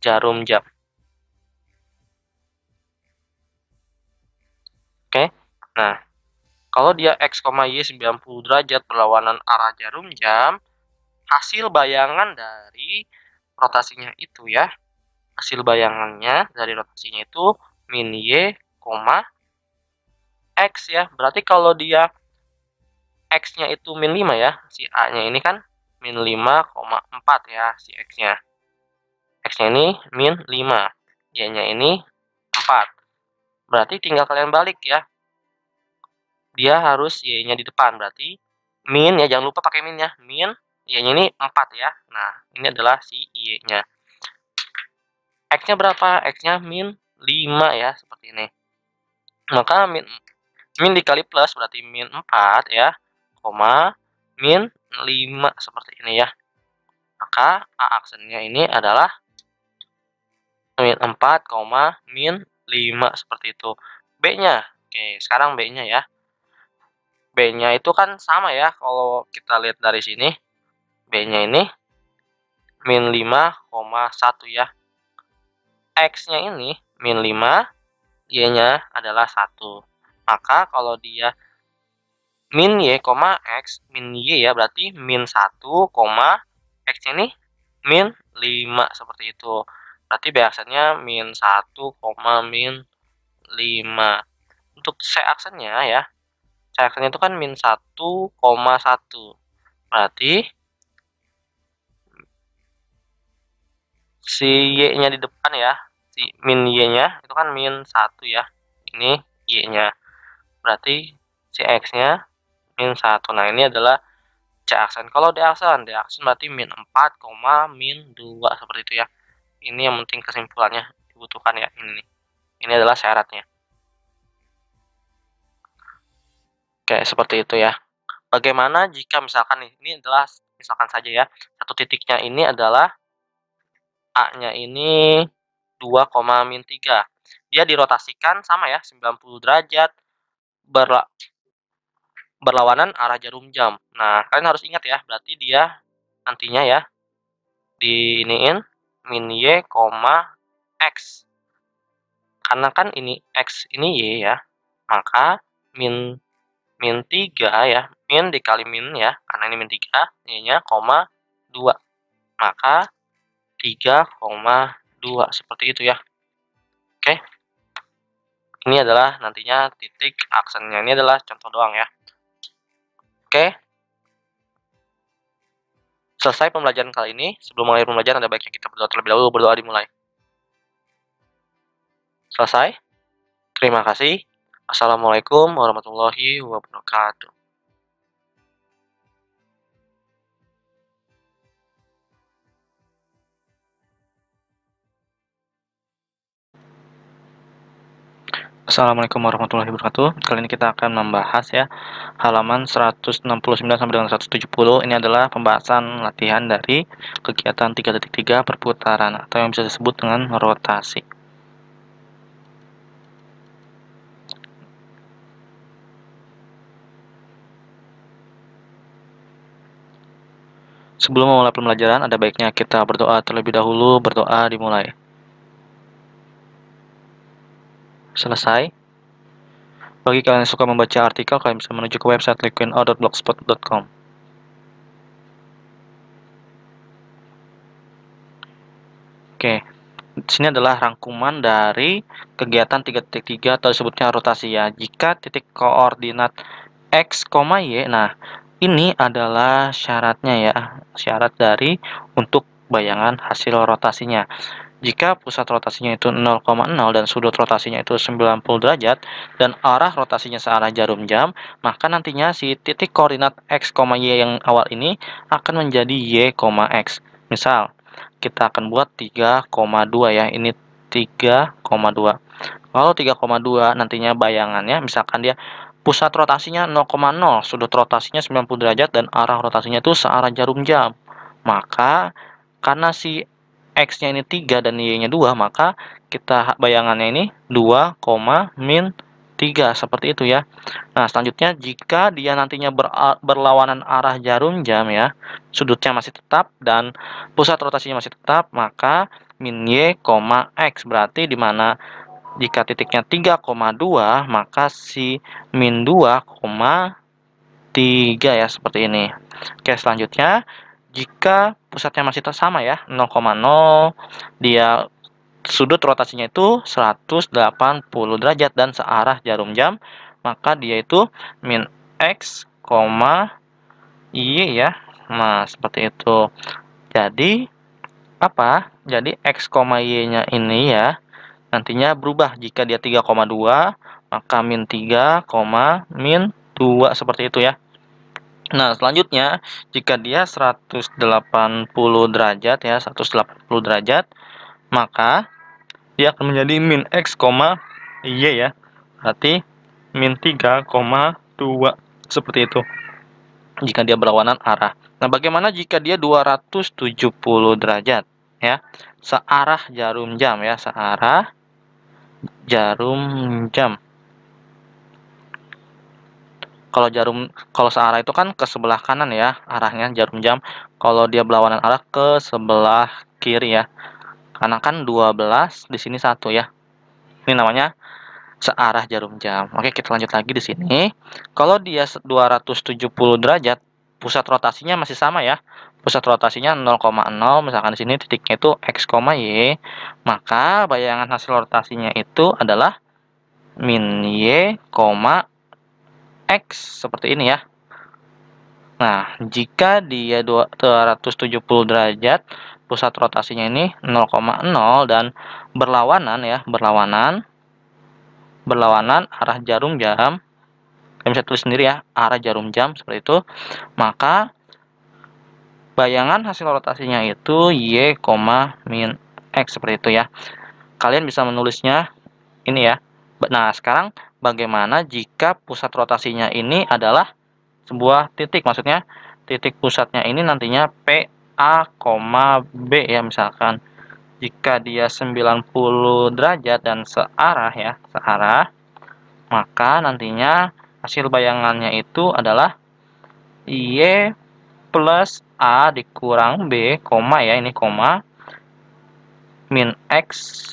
jarum jam. Oke. Nah, kalau dia X, Y 90 derajat berlawanan arah jarum jam, hasil bayangan dari rotasinya itu ya, hasil bayangannya dari rotasinya itu min Y, X ya. Berarti kalau dia X-nya itu min 5 ya, si A-nya ini kan min 5,4 ya, si X-nya. X-nya ini min 5, Y-nya ini 4. Berarti tinggal kalian balik ya. Dia harus Y-nya di depan, berarti min ya, jangan lupa pakai min ya. Min, Y-nya ini 4 ya. Nah, ini adalah si Y-nya. X-nya berapa? X-nya min 5 ya, seperti ini. Maka min dikali plus berarti min 4 ya, koma min 5 seperti ini ya. Maka A aksennya ini adalah min 4, min 5 seperti itu. B-nya, oke sekarang B-nya ya. B-nya itu kan sama ya, kalau kita lihat dari sini. B-nya ini min 5,1 ya. X-nya ini min 5, Y-nya adalah 1. Maka kalau dia min Y, X, min Y ya, berarti min 1, X-nya ini min 5, seperti itu. Berarti biasanya min 1, min 5. Untuk C aksennya ya, C aksennya itu kan min 1,1. Berarti si Y-nya di depan ya, si min Y-nya itu kan min 1 ya. Ini Y-nya. Berarti si X-nya min 1. Nah, ini adalah C aksen. Kalau D aksen berarti min 4, min 2 seperti itu ya. Ini yang penting kesimpulannya dibutuhkan ya, ini nih. Ini adalah syaratnya. Oke, seperti itu ya. Bagaimana jika misalkan nih, ini adalah misalkan saja ya, satu titiknya ini adalah A-nya ini 2, min 3. Dia dirotasikan sama ya, 90 derajat berlawanan arah jarum jam. Nah, kalian harus ingat ya, berarti dia nantinya ya diiniin min Y, X. Karena kan ini X ini Y ya, maka min 3 ya, min dikali min ya, karena ini min 3, Y-nya, 2. Maka 3,2 seperti itu ya. Oke. Ini adalah nantinya titik aksennya. Ini adalah contoh doang ya. Oke. Selesai pembelajaran kali ini. Sebelum mulai pembelajaran ada baiknya kita berdoa terlebih dahulu. Berdoa dimulai. Selesai. Terima kasih. Assalamualaikum warahmatullahi wabarakatuh. Assalamualaikum warahmatullahi wabarakatuh. Kali ini kita akan membahas ya halaman 169 sampai dengan 170. Ini adalah pembahasan latihan dari kegiatan 3.3 perputaran atau yang bisa disebut dengan rotasi. Sebelum memulai pembelajaran, ada baiknya kita berdoa terlebih dahulu. Berdoa dimulai. Selesai. Bagi kalian yang suka membaca artikel, kalian bisa menuju ke website liquino.blogspot.com. Oke, di sini adalah rangkuman dari kegiatan 3.3 atau disebutnya rotasi ya. Jika titik koordinat X, Y, nah ini adalah syaratnya ya, syarat dari untuk bayangan hasil rotasinya. Jika pusat rotasinya itu 0,0 dan sudut rotasinya itu 90 derajat dan arah rotasinya searah jarum jam, maka nantinya si titik koordinat X, Y yang awal ini akan menjadi Y, X. Misal, kita akan buat 3,2 ya, ini 3,2. Kalau 3,2 nantinya bayangannya, misalkan dia pusat rotasinya 0,0, sudut rotasinya 90 derajat dan arah rotasinya itu searah jarum jam. Maka karena si X-nya ini 3 dan Y-nya 2, maka kita bayangannya ini 2, min 3, seperti itu ya. Nah, selanjutnya jika dia nantinya berlawanan arah jarum jam ya, sudutnya masih tetap dan pusat rotasinya masih tetap, maka min Y, X. Berarti di mana jika titiknya 3,2, maka si min 2,3 ya, seperti ini. Oke, selanjutnya jika pusatnya masih sama ya, 0,0, dia sudut rotasinya itu 180 derajat dan searah jarum jam, maka dia itu min X, Y ya. Nah, seperti itu. Jadi apa? Jadi X, Y-nya ini ya, nantinya berubah. Jika dia 3,2, maka min 3, min 2, seperti itu ya. Nah, selanjutnya, jika dia 180 derajat ya, 180 derajat, maka dia akan menjadi min X, Y ya. Berarti min 3,2, seperti itu. Jika dia berlawanan arah. Nah, bagaimana jika dia 270 derajat ya? Searah jarum jam ya, searah jarum jam. Kalau searah itu kan ke sebelah kanan ya, arahnya jarum jam. Kalau dia berlawanan arah ke sebelah kiri ya. Karena kan 12 di sini 1 ya. Ini namanya searah jarum jam. Oke, kita lanjut lagi di sini. Kalau dia 270 derajat, pusat rotasinya masih sama ya. Pusat rotasinya 0,0, misalkan di sini titiknya itu X, Y, maka bayangan hasil rotasinya itu adalah min Y, X, seperti ini ya. Nah, jika dia 270 derajat, pusat rotasinya ini 0,0 dan berlawanan ya, berlawanan arah jarum jam. Kalian bisa tulis sendiri ya, arah jarum jam seperti itu. Maka bayangan hasil rotasinya itu Y, min X, seperti itu ya. Kalian bisa menulisnya ini ya. Nah, sekarang bagaimana jika pusat rotasinya ini adalah sebuah titik, maksudnya titik pusatnya ini nantinya PA, B ya, misalkan jika dia 90 derajat dan searah ya, searah, maka nantinya hasil bayangannya itu adalah Y plus A dikurang B, koma ya, ini koma, min X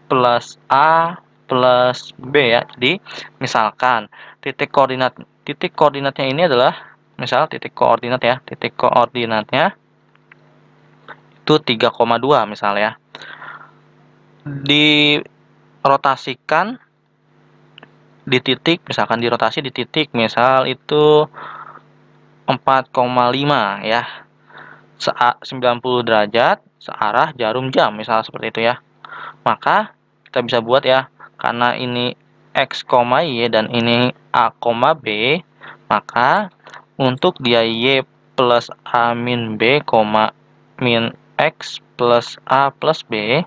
plus A plus B ya. Jadi misalkan titik koordinatnya ini adalah misal titik koordinat ya, titik koordinatnya itu 3,2 misalnya. Dirotasikan di titik, misalkan dirotasi di titik misal itu 4,5 ya. 90 derajat searah jarum jam misal seperti itu ya. Maka kita bisa buat ya, karena ini X, Y dan ini A, B, maka untuk dia Y plus A min B, min X plus A plus B,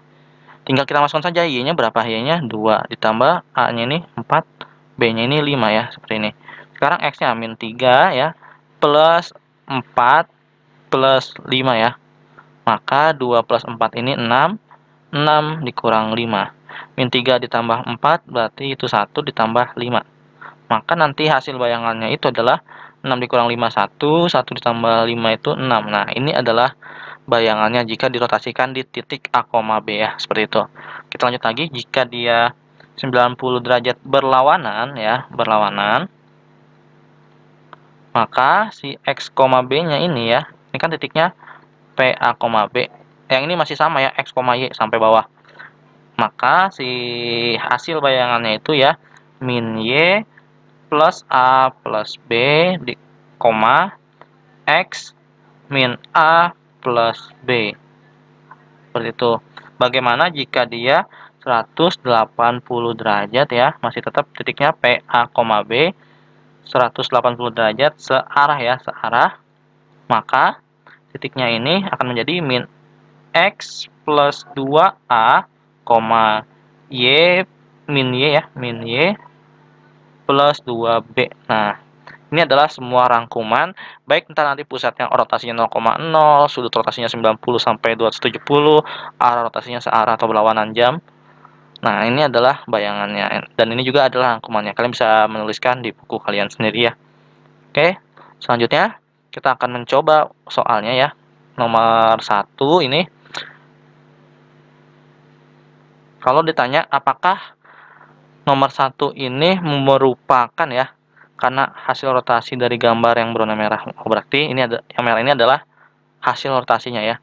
tinggal kita masukkan saja Y-nya berapa? Y-nya 2, ditambah A-nya ini 4, B-nya ini 5 ya, seperti ini. Sekarang X-nya min 3 ya, plus 4 plus 5 ya. Maka 2 plus 4 ini 6, 6 dikurang 5. Min 3 ditambah 4 berarti itu 1 ditambah 5. Maka nanti hasil bayangannya itu adalah 6 dikurang 5, 1, 1 ditambah 5 itu 6. Nah, ini adalah bayangannya jika dirotasikan di titik A, B ya, seperti itu. Kita lanjut lagi, jika dia 90 derajat berlawanan ya, berlawanan, maka si X, B-nya ini ya, ini kan titiknya PA, B. Yang ini masih sama ya, X, Y sampai bawah. Maka si hasil bayangannya itu ya, min Y plus A plus B di koma X min A plus B. Seperti itu. Bagaimana jika dia 180 derajat ya, masih tetap titiknya PA, B, 180 derajat searah ya, searah. Maka titiknya ini akan menjadi min X plus 2A, Y min Y ya, min Y plus 2B. Nah, ini adalah semua rangkuman, baik entar nanti pusatnya rotasinya 0,0, sudut rotasinya 90 sampai 270, arah rotasinya searah atau berlawanan jam. Nah, ini adalah bayangannya, dan ini juga adalah rangkumannya. Kalian bisa menuliskan di buku kalian sendiri ya. Oke, selanjutnya kita akan mencoba soalnya ya. Nomor 1 ini, kalau ditanya apakah nomor 1 ini merupakan ya, karena hasil rotasi dari gambar yang berwarna merah. Oh, berarti ini ada yang merah ini adalah hasil rotasinya ya.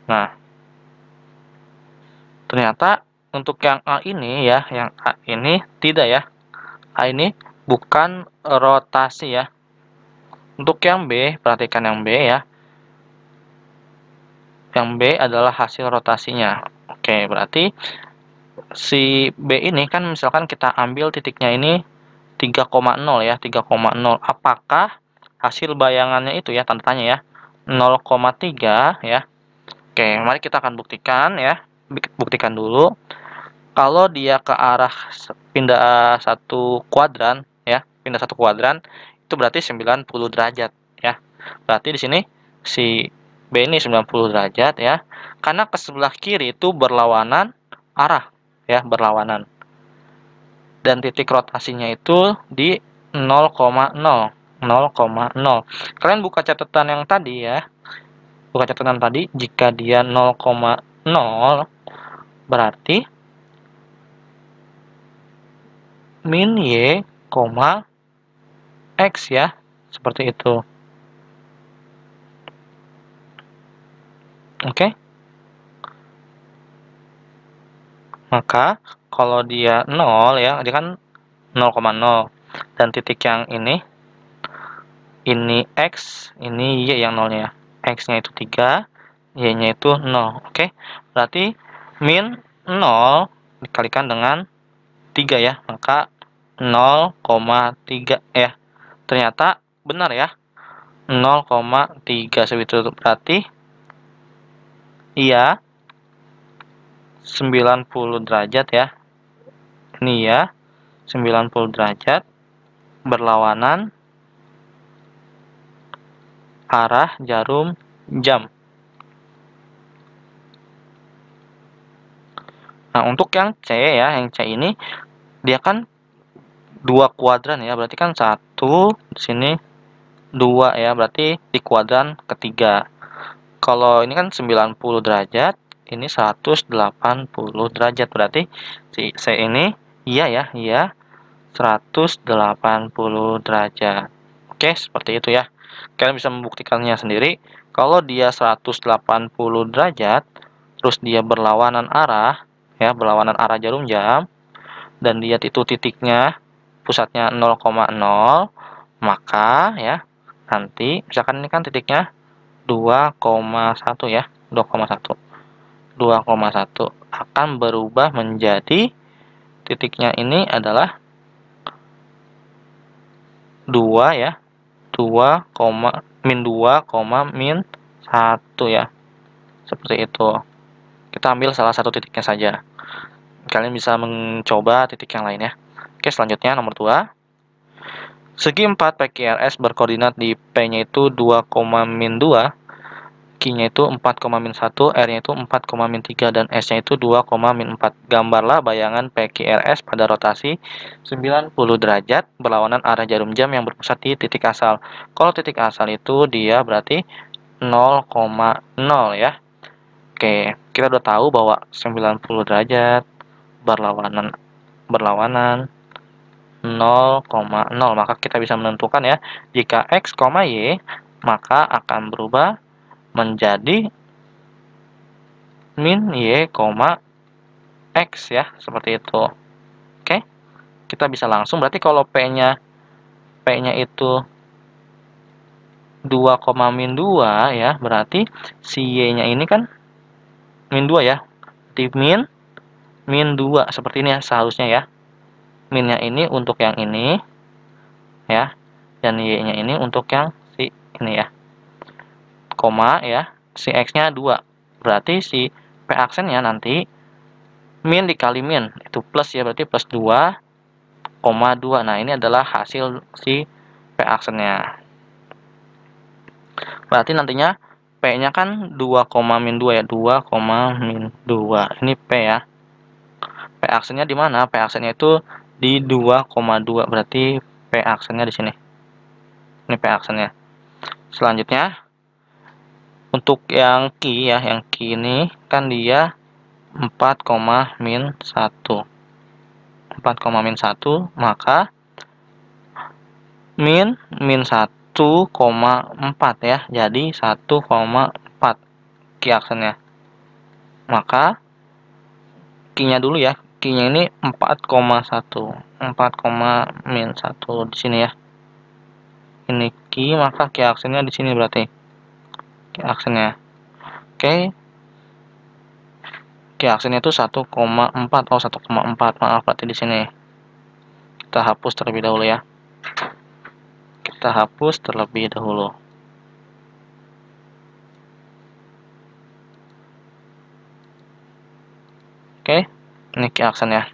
Nah, ternyata untuk yang A ini ya, yang A ini tidak ya. A ini bukan rotasi ya. Untuk yang B, perhatikan yang B ya. Yang B adalah hasil rotasinya. Oke, berarti si B ini kan misalkan kita ambil titiknya ini 3,0 ya, 3,0. Apakah hasil bayangannya itu ya, tanda tanya ya, 0,3 ya. Oke, mari kita akan buktikan ya. Buktikan dulu. Kalau dia ke arah pindah satu kuadran ya, pindah satu kuadran, itu berarti 90 derajat ya. Berarti di sini si B ini 90 derajat ya. Karena ke sebelah kiri itu berlawanan arah ya, berlawanan. Dan titik rotasinya itu di 0,0. 0,0. Kalian buka catatan yang tadi ya. Buka catatan tadi, jika dia 0,0 berarti min Y, X ya. Seperti itu. Oke. Maka kalau dia 0 ya, dia kan 0,0. Dan titik yang ini X, ini Y yang 0-nya. X-nya itu 3, Y-nya itu 0. Oke. Berarti min 0 dikalikan dengan 3 ya. Maka 0,3 ya. Ternyata benar ya. 0,3 seperti itu. Berarti iya 90 derajat ya. Ini ya 90 derajat berlawanan arah jarum jam. Nah, untuk yang C ya, yang C ini dia kan 2 kuadran ya, berarti kan 1 di sini 2 ya, berarti di kuadran ketiga. Kalau ini kan 90 derajat, ini 180 derajat, berarti si C ini iya ya, iya 180 derajat. Oke, seperti itu ya. Kalian bisa membuktikannya sendiri. Kalau dia 180 derajat, terus dia berlawanan arah, ya, berlawanan arah jarum jam, dan dia itu titiknya, pusatnya 0,0, maka ya, nanti, misalkan ini kan titiknya 2,1 ya, 2,1. 2,1 akan berubah menjadi titiknya ini adalah 2 ya. 2, min 2, min 1 ya. Seperti itu. Kita ambil salah satu titiknya saja. Kalian bisa mencoba titik yang lain ya. Oke, selanjutnya nomor 2. Segi 4 PQRS berkoordinat di P-nya itu 2, min 2, Q-nya itu 4, min 1, R-nya itu 4, min 3, dan S-nya itu 2, min 4. Gambarlah bayangan PQRS pada rotasi 90 derajat berlawanan arah jarum jam yang berpusat di titik asal. Kalau titik asal itu dia berarti 0,0 ya. Oke, kita udah tahu bahwa 90 derajat berlawanan 0,0, maka kita bisa menentukan ya, jika X, Y, maka akan berubah menjadi min Y, X ya, seperti itu. Oke, kita bisa langsung, berarti kalau P-nya itu 2, min 2 ya, berarti si Y-nya ini kan min 2 ya. Di min 2 seperti ini ya seharusnya ya. Minnya ini untuk yang ini ya, dan Y-nya ini untuk yang si ini ya. Koma ya, si X-nya 2. Berarti si P aksennya nanti min dikali min itu plus ya, berarti plus 2, 2. Nah, ini adalah hasil si P aksennya. Berarti nantinya P-nya kan 2, min 2 ya, 2, min 2. Ini P ya. P aksennya di mana? P aksennya itu di 2,2. Berarti P aksennya di sini. Ini P aksennya. Selanjutnya untuk yang Q ya, yang Q ini kan dia 4, min 1. 4, min 1, maka min 1,4 ya. Jadi 1,4 Q aksennya. Maka Q-nya dulu ya. Q-nya ini 4,1. 4, min 1 di sini ya. Ini Q, maka Q aksennya di sini berarti. Q aksennya. Oke, Oke, aksennya itu 1,4. Oh, 1,4. Maaf, berarti di sini. Kita hapus terlebih dahulu ya. Kita hapus terlebih dahulu. Oke, ini key aksen ya.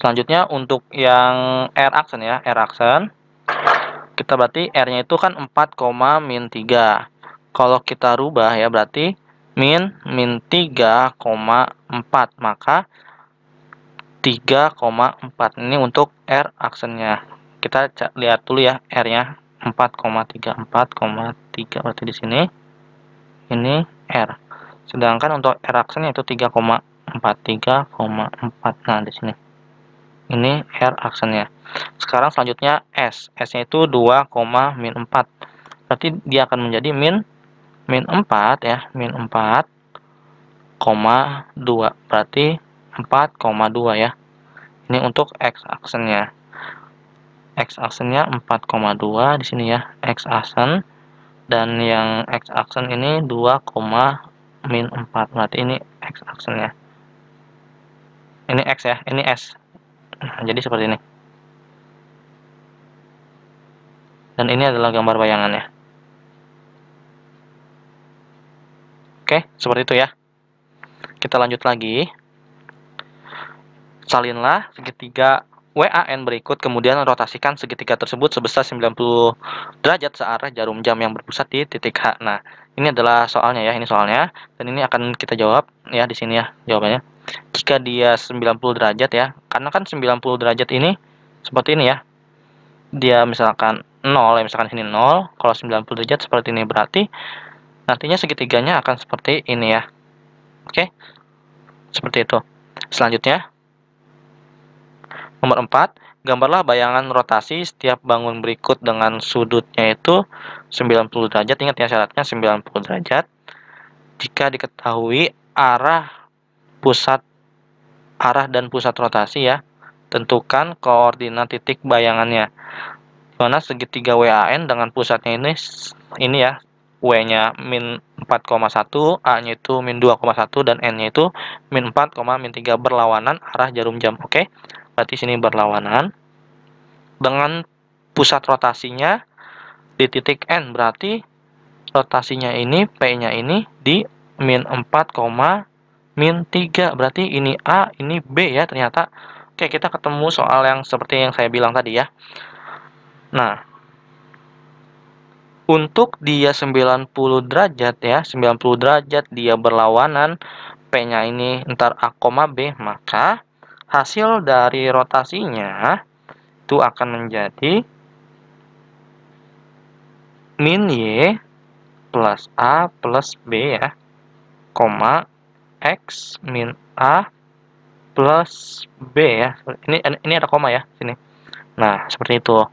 Selanjutnya untuk yang R aksen ya, R aksen. Kita berarti R-nya itu kan 4, min 3. Kalau kita rubah ya berarti min 3,4. Maka 3,4 ini untuk R aksennya. Kita lihat dulu ya R-nya 4,3 berarti di sini ini R. Sedangkan untuk R aksennya itu 3,4. Nah, di sini. Ini R aksennya. Sekarang selanjutnya S. S-nya itu 2, min 4. Berarti dia akan menjadi min 4 ya, min 4,2. Berarti 4,2 ya. Ini untuk X aksennya. X aksennya 4,2 di sini ya, X aksen. Dan yang X aksen ini 2, min 4. Berarti ini X aksennya. Ini X ya, ini S. Nah, jadi seperti ini. Dan ini adalah gambar bayangannya. Oke, seperti itu ya. Kita lanjut lagi. Salinlah segitiga WAN berikut, kemudian rotasikan segitiga tersebut sebesar 90 derajat searah jarum jam yang berpusat di titik H. Nah, ini adalah soalnya ya, ini soalnya. Dan ini akan kita jawab ya di sini ya jawabannya. Jika dia 90 derajat ya, karena kan 90 derajat ini seperti ini ya. Dia misalkan 0 ya, misalkan sini 0, kalau 90 derajat seperti ini, berarti nantinya segitiganya akan seperti ini ya. Oke? Seperti itu. Selanjutnya, nomor 4, gambarlah bayangan rotasi setiap bangun berikut dengan sudutnya itu 90 derajat. Ingat ya syaratnya 90 derajat. Jika diketahui arah dan pusat rotasi ya, tentukan koordinat titik bayangannya. Mana segitiga WAN dengan pusatnya ini ya, W-nya min 4,1, A-nya itu min 2,1, dan N-nya itu min 4, min 3 berlawanan arah jarum jam. Oke, berarti sini berlawanan. Dengan pusat rotasinya di titik N, berarti rotasinya ini, P-nya ini di min 4, min 3. Berarti ini A, ini B ya ternyata. Oke, kita ketemu soal yang seperti yang saya bilang tadi ya. Nah, untuk dia 90 derajat ya, 90 derajat dia berlawanan, P-nya ini ntar A, B, maka hasil dari rotasinya itu akan menjadi min Y plus A plus B ya, X min A plus B ya. Ini ada koma ya sini. Nah, seperti itu.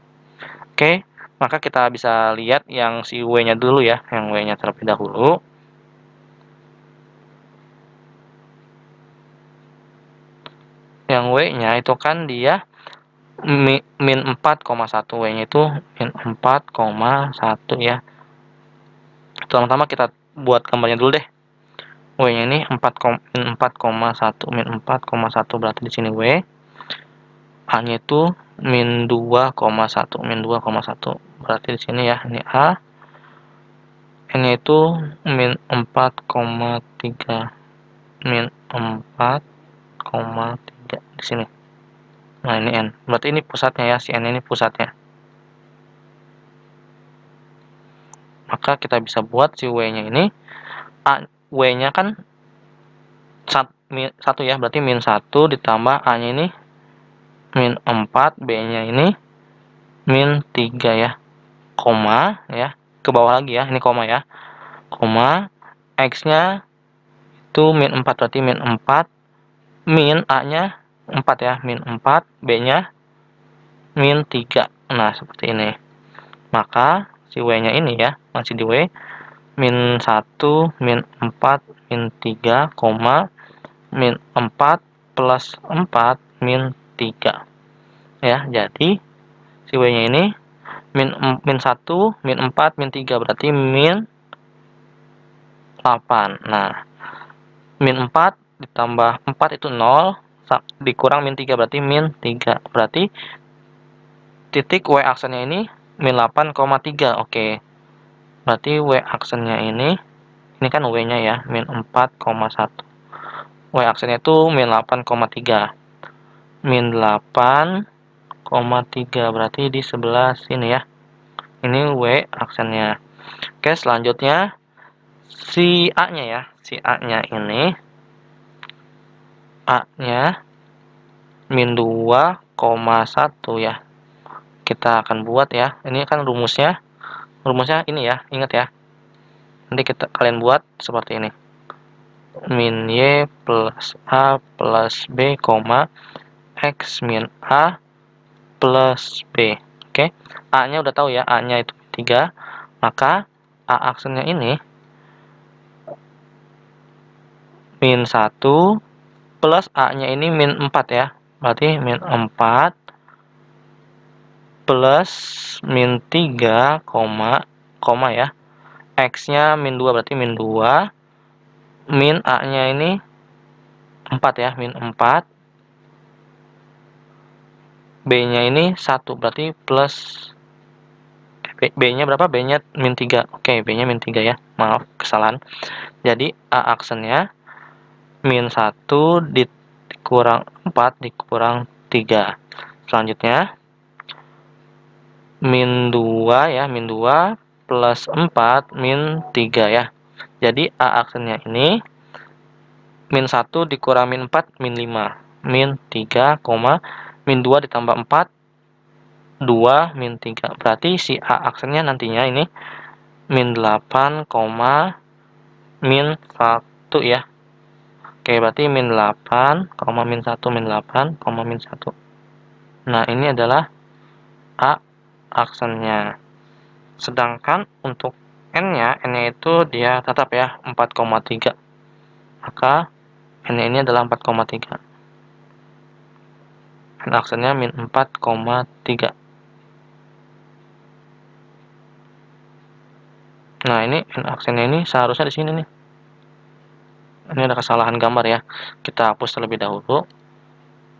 Oke, maka kita bisa lihat yang si W-nya dulu ya, yang W-nya terlebih dahulu. Yang W-nya itu kan dia min 4,1, W-nya itu min 4,1 ya. Pertama-tama kita buat gambarnya dulu deh. W-nya ini min 4,1, min 4,1 berarti di sini W. A-nya itu min 2,1, min 2,1 berarti di sini ya, ini A. N-nya itu min 4,3, min 4,3 di sini. Nah, ini N. Berarti ini pusatnya ya, si N ini pusatnya. Maka kita bisa buat si W-nya ini, W-nya kan 1 ya, berarti min 1 ditambah A-nya ini min 4, B-nya ini min 3 ya. Koma ya, ke bawah lagi ya, ini koma ya. Koma, X-nya itu min 4, berarti min 4, min A-nya 4 ya, min 4, B-nya min 3. Nah, seperti ini. Maka si W-nya ini ya, masih di W, min 1, min 4, min 3, min 4 plus 4, min 3. Ya, jadi si W-nya ini min 1, min 4, min 3, berarti min 8. Nah, Min 4 ditambah 4 itu 0, dikurang min 3 berarti min 3. Berarti titik W aksennya ini min 8,3. Oke. Berarti W aksennya ini kan W-nya ya, min 4,1. W aksennya itu min 8,3. Min 8,3 berarti di sebelah sini ya. Ini W aksennya. Oke, selanjutnya si A-nya ya. Si A-nya ini A-nya min 2,1 ya. Kita akan buat ya. Ini kan rumusnya. Rumusnya ini ya, ingat ya. Nanti kalian buat seperti ini. Min Y plus A plus B, X min A plus B. Oke. A-nya udah tahu ya, A-nya itu 3. Maka A aksennya ini min 1 plus A-nya ini min 4 ya. Berarti min 4 plus min 3, koma ya. X-nya min 2 berarti min 2. Min A-nya ini 4 ya, min 4. B-nya ini 1 berarti plus B-nya berapa? B-nya min 3. Oke, B-nya min 3 ya. Maaf, kesalahan. Jadi A aksennya min 1 dikurang 4 dikurang 3. Selanjutnya min 2 ya, min 2 plus 4 min 3 ya. Jadi A aksennya ini min 1 dikurang min 4 min 5. Min 3, min 2 ditambah 4 2 min 3. Berarti si A aksennya nantinya ini min 8, min 1 ya. Oke, berarti min 8, min 1, min 8, min 1. Nah, ini adalah A aksennya. Sedangkan untuk N-nya itu dia tetap ya 4,3. Maka N-nya ini adalah 4,3. N aksennya min 4,3. Nah, ini N aksennya ini seharusnya di sini nih. Ini ada kesalahan gambar ya. Kita hapus terlebih dahulu.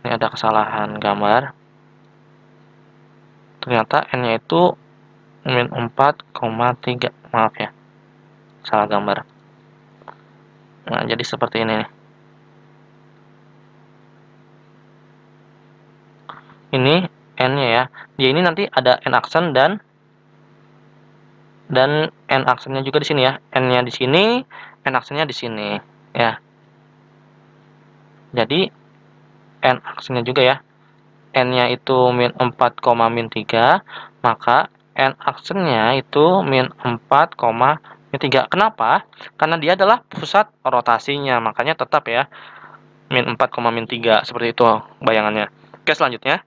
Ini ada kesalahan gambar. Ternyata N-nya itu min 4,3. Maaf ya. Salah gambar. Nah, jadi seperti ini nih. Ini N-nya ya. Dia ini nanti ada N aksen dan N aksennya juga di sini ya. N-nya di sini, N aksennya di sini ya. Jadi N aksennya juga ya. N-nya itu min 4, min 3, maka N aksennya itu min 4, min 3. Kenapa? Karena dia adalah pusat rotasinya, makanya tetap ya min 4, min 3. Seperti itu bayangannya. Oke, selanjutnya.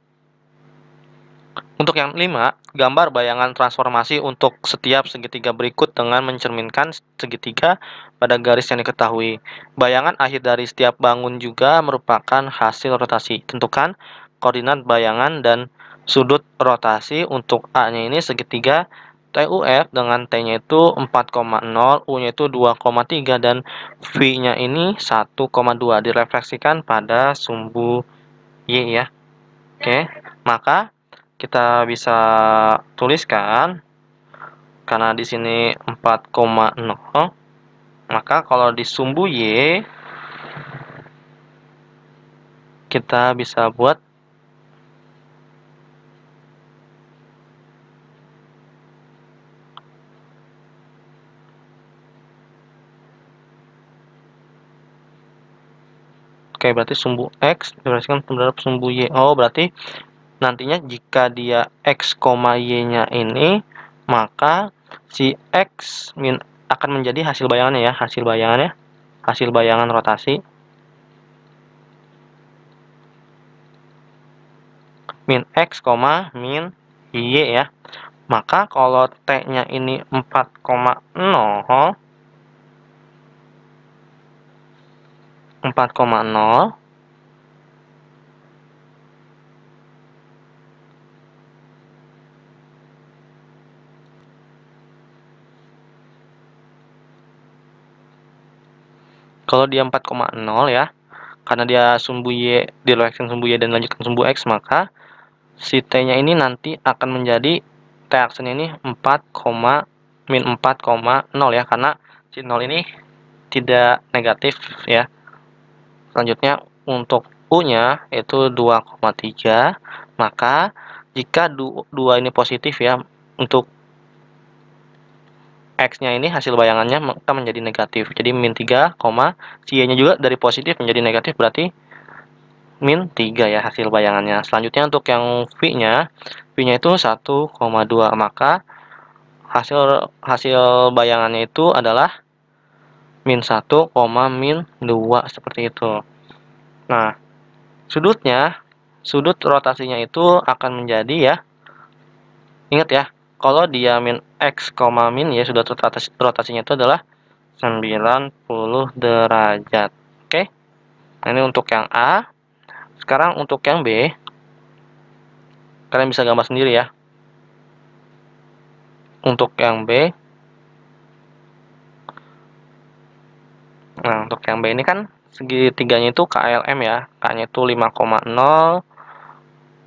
Untuk yang 5, gambar bayangan transformasi untuk setiap segitiga berikut dengan mencerminkan segitiga pada garis yang diketahui. Bayangan akhir dari setiap bangun juga merupakan hasil rotasi. Tentukan koordinat bayangan dan sudut rotasi untuk A-nya ini segitiga TUF dengan T-nya itu 4,0, U-nya itu 2,3, dan V-nya ini 1,2 direfleksikan pada sumbu Y ya. Oke, maka kita bisa tuliskan karena di sini 4,0, maka kalau di sumbu Y kita bisa buat oke, berarti sumbu X diberikan terhadap sumbu Y. Oh, berarti nantinya jika dia X, Y-nya ini, maka si X akan menjadi hasil bayangannya ya, hasil bayangan rotasi min X, min Y ya. Maka kalau T-nya ini 4,0, 4,0, Kalau dia 4,0 ya, karena dia sumbu Y, direfleksikan sumbu Y dan dilanjutkan sumbu X, maka si T-nya ini nanti akan menjadi T aksennya ini 4, min 4,0 ya, karena si 0 ini tidak negatif ya. Selanjutnya untuk U-nya itu 2,3, maka jika 2 ini positif ya, untuk X-nya ini hasil bayangannya maka menjadi negatif. Jadi min 3, si Y-nya juga dari positif menjadi negatif, berarti min 3 ya hasil bayangannya. Selanjutnya untuk yang V-nya itu 1,2, maka hasil hasil bayangannya itu adalah min 1, min 2 seperti itu. Nah, sudut rotasinya itu akan menjadi ya, ingat ya, kalau dia min X, min Y, sudut rotasinya itu adalah 90 derajat. Oke, nah ini untuk yang A. Sekarang untuk yang B, kalian bisa gambar sendiri ya. Untuk yang B, nah untuk yang B ini kan segitiganya itu KLM ya, K-nya itu 5,0,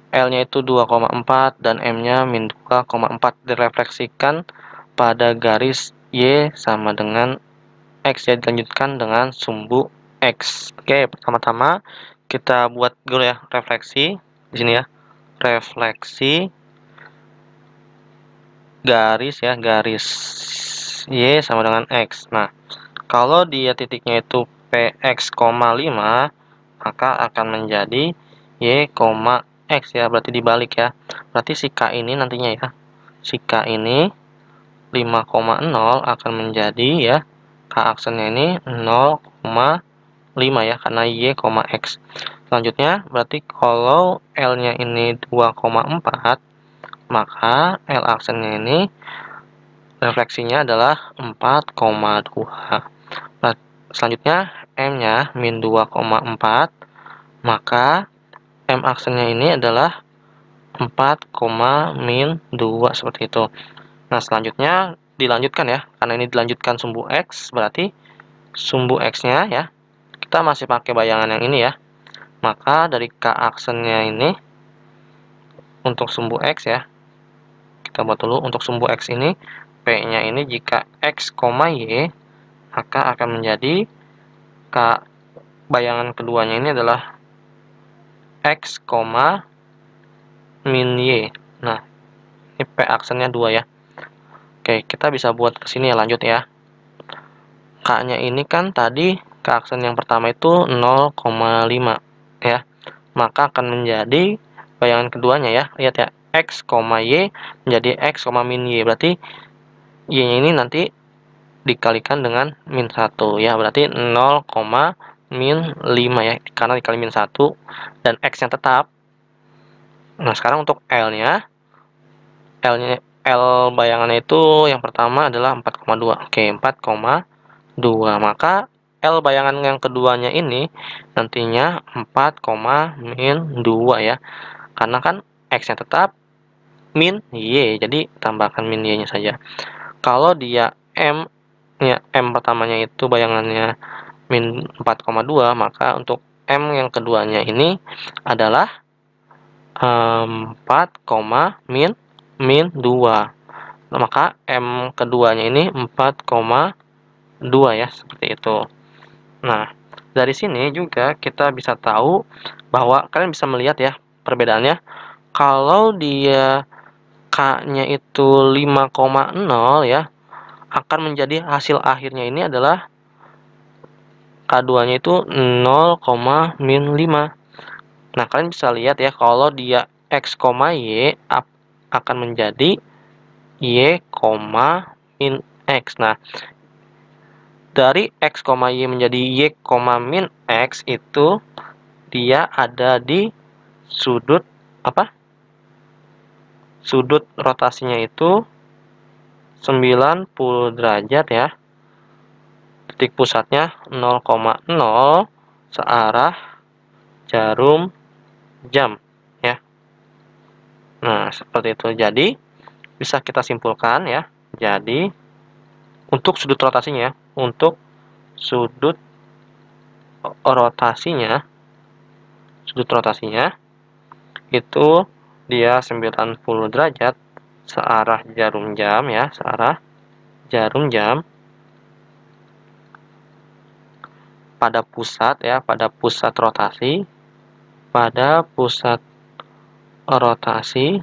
L-nya itu 2,4, dan M-nya min 2,4, direfleksikan pada garis Y sama dengan X ya, dilanjutkan dengan sumbu X. Oke, pertama-tama kita buat dulu ya refleksi di sini ya. Refleksi garis ya, garis Y sama dengan X. Nah, kalau dia titiknya itu PX, 5, maka akan menjadi Y, X ya, berarti dibalik ya. Berarti si K ini nantinya ya, si K ini 5,0 akan menjadi ya, K aksennya ini 0,5 ya, karena Y, X. Selanjutnya, berarti kalau L-nya ini 2,4, maka L aksennya ini refleksinya adalah 4,2. Nah, selanjutnya M-nya min 2,4, maka M aksennya ini adalah 4, min 2 seperti itu. Nah, selanjutnya dilanjutkan ya, karena ini dilanjutkan sumbu X, berarti sumbu X-nya ya, kita masih pakai bayangan yang ini ya. Maka dari K aksennya ini untuk sumbu X ya, kita buat dulu untuk sumbu X ini, P-nya ini jika X, Y, maka akan menjadi K bayangan keduanya ini adalah X, min Y. Nah, ini P aksennya 2 ya. Oke, kita bisa buat ke sini ya, lanjut ya. K-nya ini kan tadi K aksen yang pertama itu 0,5 ya. Maka akan menjadi bayangan keduanya ya. Lihat ya, X, Y menjadi X, min Y. Berarti Y-nya ini nanti dikalikan dengan min 1 ya. Berarti 0, min 5 ya. Karena dikali min 1 dan X-nya tetap. Nah, sekarang untuk L-nya, L bayangannya itu yang pertama adalah 4,2. Oke, 4,2. Maka L bayangan yang keduanya ini nantinya 4, min 2 ya. Karena kan X-nya tetap, min Y, jadi tambahkan min Y-nya saja. Kalau dia M pertamanya itu bayangannya min 4,2, maka untuk M yang keduanya ini adalah 4, min 2. Maka M keduanya ini 4,2 ya, seperti itu. Nah, dari sini juga kita bisa tahu bahwa kalian bisa melihat ya perbedaannya. Kalau dia K-nya itu 5,0 ya, akan menjadi hasil akhirnya ini adalah K2-nya itu 0, min 5. Nah, kalian bisa lihat ya, kalau dia X, Y akan menjadi Y, min X. Nah, dari X, Y menjadi Y, min X itu dia ada di sudut apa? Sudut rotasinya itu 90 derajat ya. Titik pusatnya 0,0 searah jarum jam ya. Nah, seperti itu. Jadi bisa kita simpulkan ya. Jadi untuk sudut rotasinya, untuk sudut rotasinya, sudut rotasinya itu dia 90 derajat searah jarum jam ya, searah jarum jam pada pusat ya, pada pusat rotasi, rotasi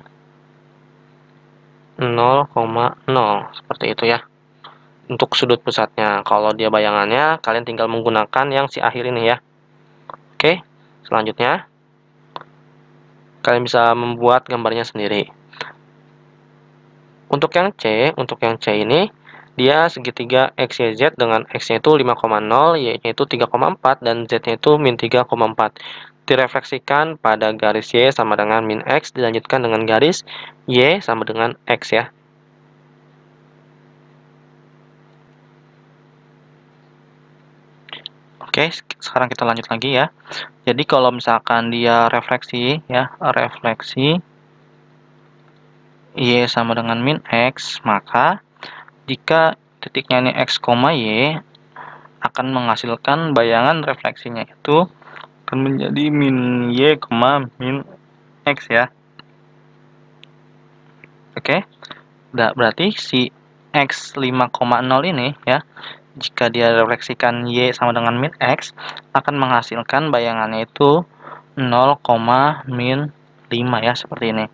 0,0 seperti itu ya. Untuk sudut pusatnya, kalau dia bayangannya kalian tinggal menggunakan yang si akhir ini ya. Oke, selanjutnya kalian bisa membuat gambarnya sendiri. Untuk yang C ini dia segitiga X, Y, Z dengan X-nya itu 5,0, Y-nya itu 3,4, dan Z-nya itu min 3,4. Direfleksikan pada garis Y sama dengan min X, dilanjutkan dengan garis Y sama dengan X ya. Oke, sekarang kita lanjut lagi ya. Jadi kalau misalkan dia refleksi ya, refleksi Y sama dengan min X, maka jika titiknya ini X, Y akan menghasilkan bayangan refleksinya itu akan menjadi min Y, min X ya. Oke, berarti si X 5,0 ini ya, jika dia refleksikan Y sama dengan min X, akan menghasilkan bayangannya itu 0, min 5 ya, seperti ini.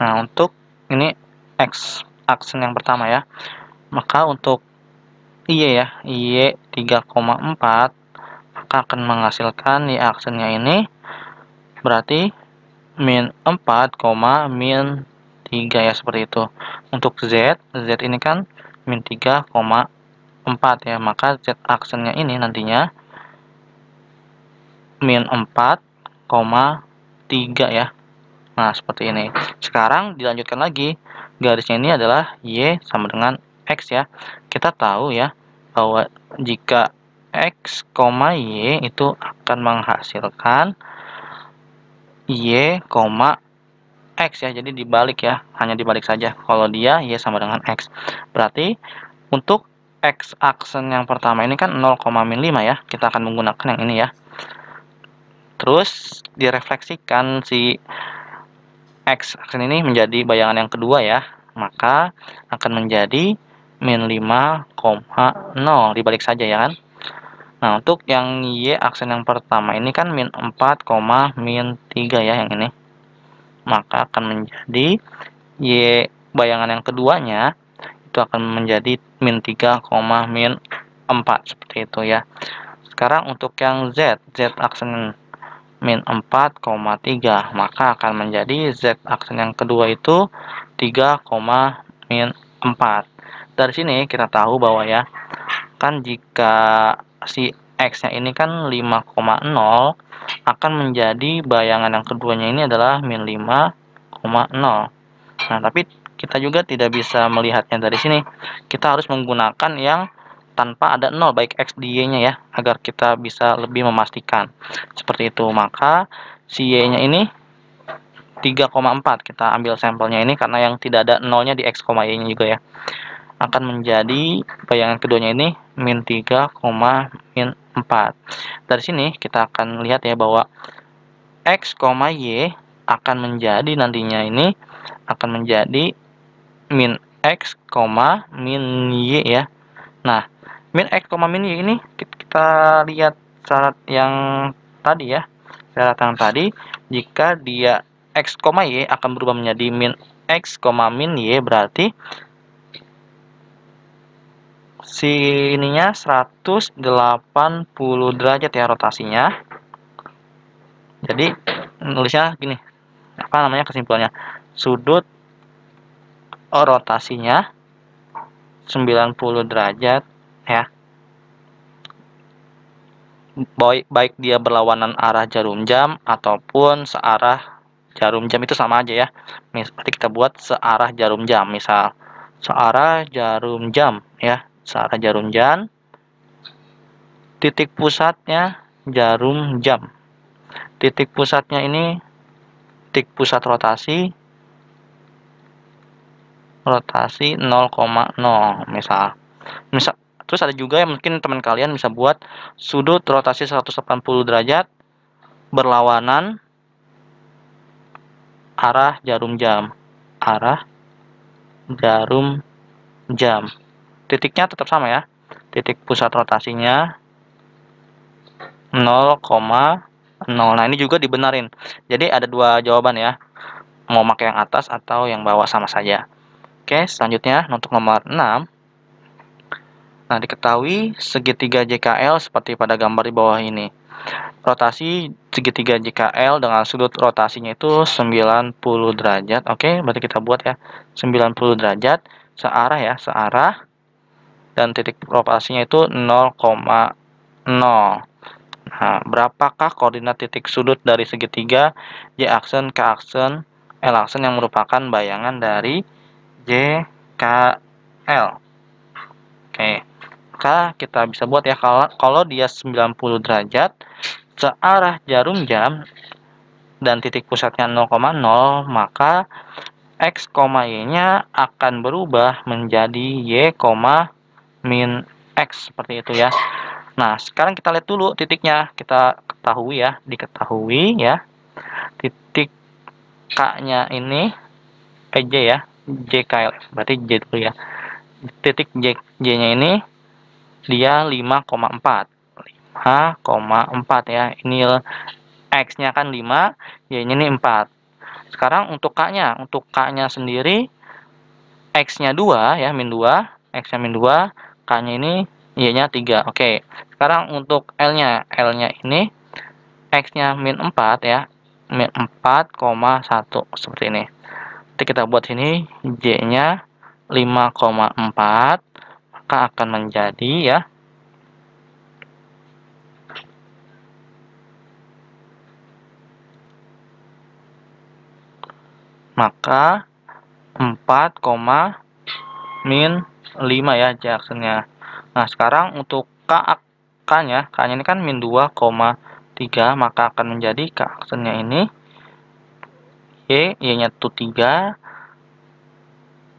Nah, untuk ini X aksen yang pertama ya. Maka untuk Y ya, Y 3,4, maka akan menghasilkan Y aksennya ini berarti min 4, min 3 ya, seperti itu. Untuk Z ini kan min 3,4 ya, maka Z aksennya ini nantinya min 4,3 ya. Nah, seperti ini. Sekarang dilanjutkan lagi. Garisnya ini adalah Y sama dengan X ya. Kita tahu ya bahwa jika X, Y itu akan menghasilkan Y, X ya. Jadi dibalik ya. Hanya dibalik saja. Kalau dia Y sama dengan X. Berarti untuk X aksen yang pertama ini kan 0, min 5 ya. Kita akan menggunakan yang ini ya. Terus direfleksikan si X aksen ini menjadi bayangan yang kedua ya, maka akan menjadi min 5,0, dibalik saja ya kan. Nah, untuk yang Y aksen yang pertama ini kan min 4, min 3 ya, yang ini. Maka akan menjadi Y bayangan yang keduanya itu akan menjadi min 3, min 4, seperti itu ya. Sekarang untuk yang Z aksen min 4,3, maka akan menjadi Z aksen yang kedua itu 3, min 4. Dari sini kita tahu bahwa ya, kan jika si X-nya ini kan 5,0, akan menjadi bayangan yang keduanya ini adalah min 5,0. Nah, tapi kita juga tidak bisa melihatnya dari sini. Kita harus menggunakan yang tanpa ada 0, baik X di Y-nya ya, agar kita bisa lebih memastikan. Seperti itu, maka si Y-nya ini 3,4. Kita ambil sampelnya ini karena yang tidak ada 0-nya di X, Y-nya juga ya. Akan menjadi bayangan keduanya ini min 3, min 4. Dari sini kita akan lihat ya bahwa X, Y akan menjadi nantinya ini akan menjadi min X, min Y ya. Nah, min X, min Y ini kita lihat syarat yang tadi ya. Syarat yang tadi, jika dia X, Y akan berubah menjadi min X, min Y, berarti si ininya 180 derajat ya rotasinya. Jadi, nulisnya gini. Apa namanya kesimpulannya? Sudut rotasinya 90 derajat ya. Baik dia berlawanan arah jarum jam ataupun searah jarum jam, itu sama aja ya. Berarti kita buat searah jarum jam, misal searah jarum jam ya, searah jarum jam, titik pusatnya jarum jam. Titik pusatnya ini titik pusat rotasi 0,0 misal Terus ada juga yang mungkin teman kalian bisa buat sudut rotasi 180 derajat berlawanan arah jarum jam. Arah jarum jam. Titiknya tetap sama ya. Titik pusat rotasinya 0,0. Nah, ini juga dibenarin. Jadi ada dua jawaban ya. Mau pakai yang atas atau yang bawah sama saja. Oke, selanjutnya untuk nomor 6. Nah, diketahui segitiga JKL seperti pada gambar di bawah ini. Rotasi segitiga JKL dengan sudut rotasinya itu 90 derajat. Oke, berarti kita buat ya. 90 derajat searah ya, searah. Dan titik rotasinya itu 0,0. Nah, berapakah koordinat titik sudut dari segitiga Y aksen, K aksen, L aksen yang merupakan bayangan dari JKL? Oke, maka kita bisa buat ya, kalau dia 90 derajat searah jarum jam dan titik pusatnya 0,0, maka X, Y-nya akan berubah menjadi Y, min X, seperti itu ya. Nah, sekarang kita lihat dulu titiknya. Kita diketahui ya. Titik K-nya ini J ya, JKL, berarti J dulu ya. Titik J-nya ini dia 5,4. 5,4 ya. Ini X-nya kan 5, Y-nya ini 4. Sekarang untuk K-nya sendiri X-nya 2 ya, min 2, X-nya min 2, K-nya ini Y-nya 3. Oke. Sekarang untuk L-nya ini X-nya min 4 ya, min 4,1 seperti ini. Nanti kita buat sini J-nya 5,4, maka akan menjadi ya, maka 4, min 5 ya J-aksennya. Nah, sekarang untuk K-nya ini kan min 2,3, maka akan menjadi K-aksennya ini Y-nya itu 3,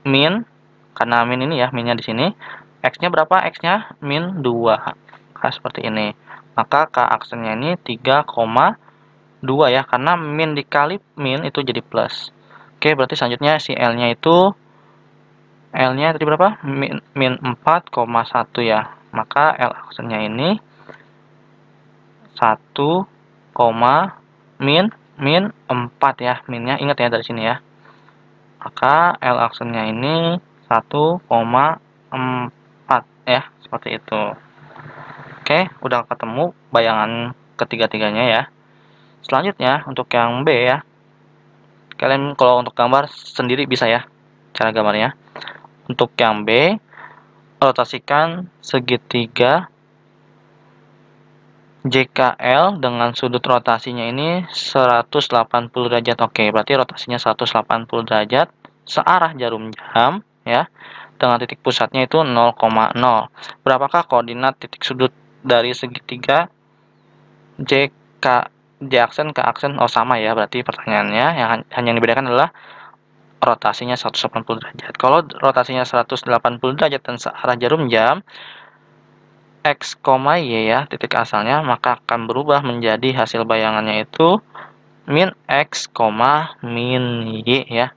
min, karena min ini ya, minnya di sini. X-nya berapa? X-nya min 2. Nah, seperti ini. Maka K-aksennya ini 3,2 ya, karena min dikali min itu jadi plus. Oke, berarti selanjutnya si L-nya tadi berapa? Min 4,1 ya. Maka L aksennya ini 1, min 4 ya. Minnya ingat ya dari sini ya. Maka L aksennya ini 1,4 ya. Seperti itu. Oke, udah ketemu bayangan ketiga-tiganya ya. Selanjutnya untuk yang B ya. Kalian kalau untuk gambar sendiri bisa ya cara gambarnya. Untuk yang B, rotasikan segitiga JKL dengan sudut rotasinya ini 180 derajat. Oke, berarti rotasinya 180 derajat searah jarum jam ya. Dengan titik pusatnya itu 0,0. Berapakah koordinat titik sudut dari segitiga JK J aksen ke aksen? Oh, sama ya, berarti pertanyaannya yang hanya yang dibedakan adalah rotasinya 180 derajat. Kalau rotasinya 180 derajat dan searah jarum jam, X, Y ya, titik asalnya, maka akan berubah menjadi hasil bayangannya itu min X, min Y ya.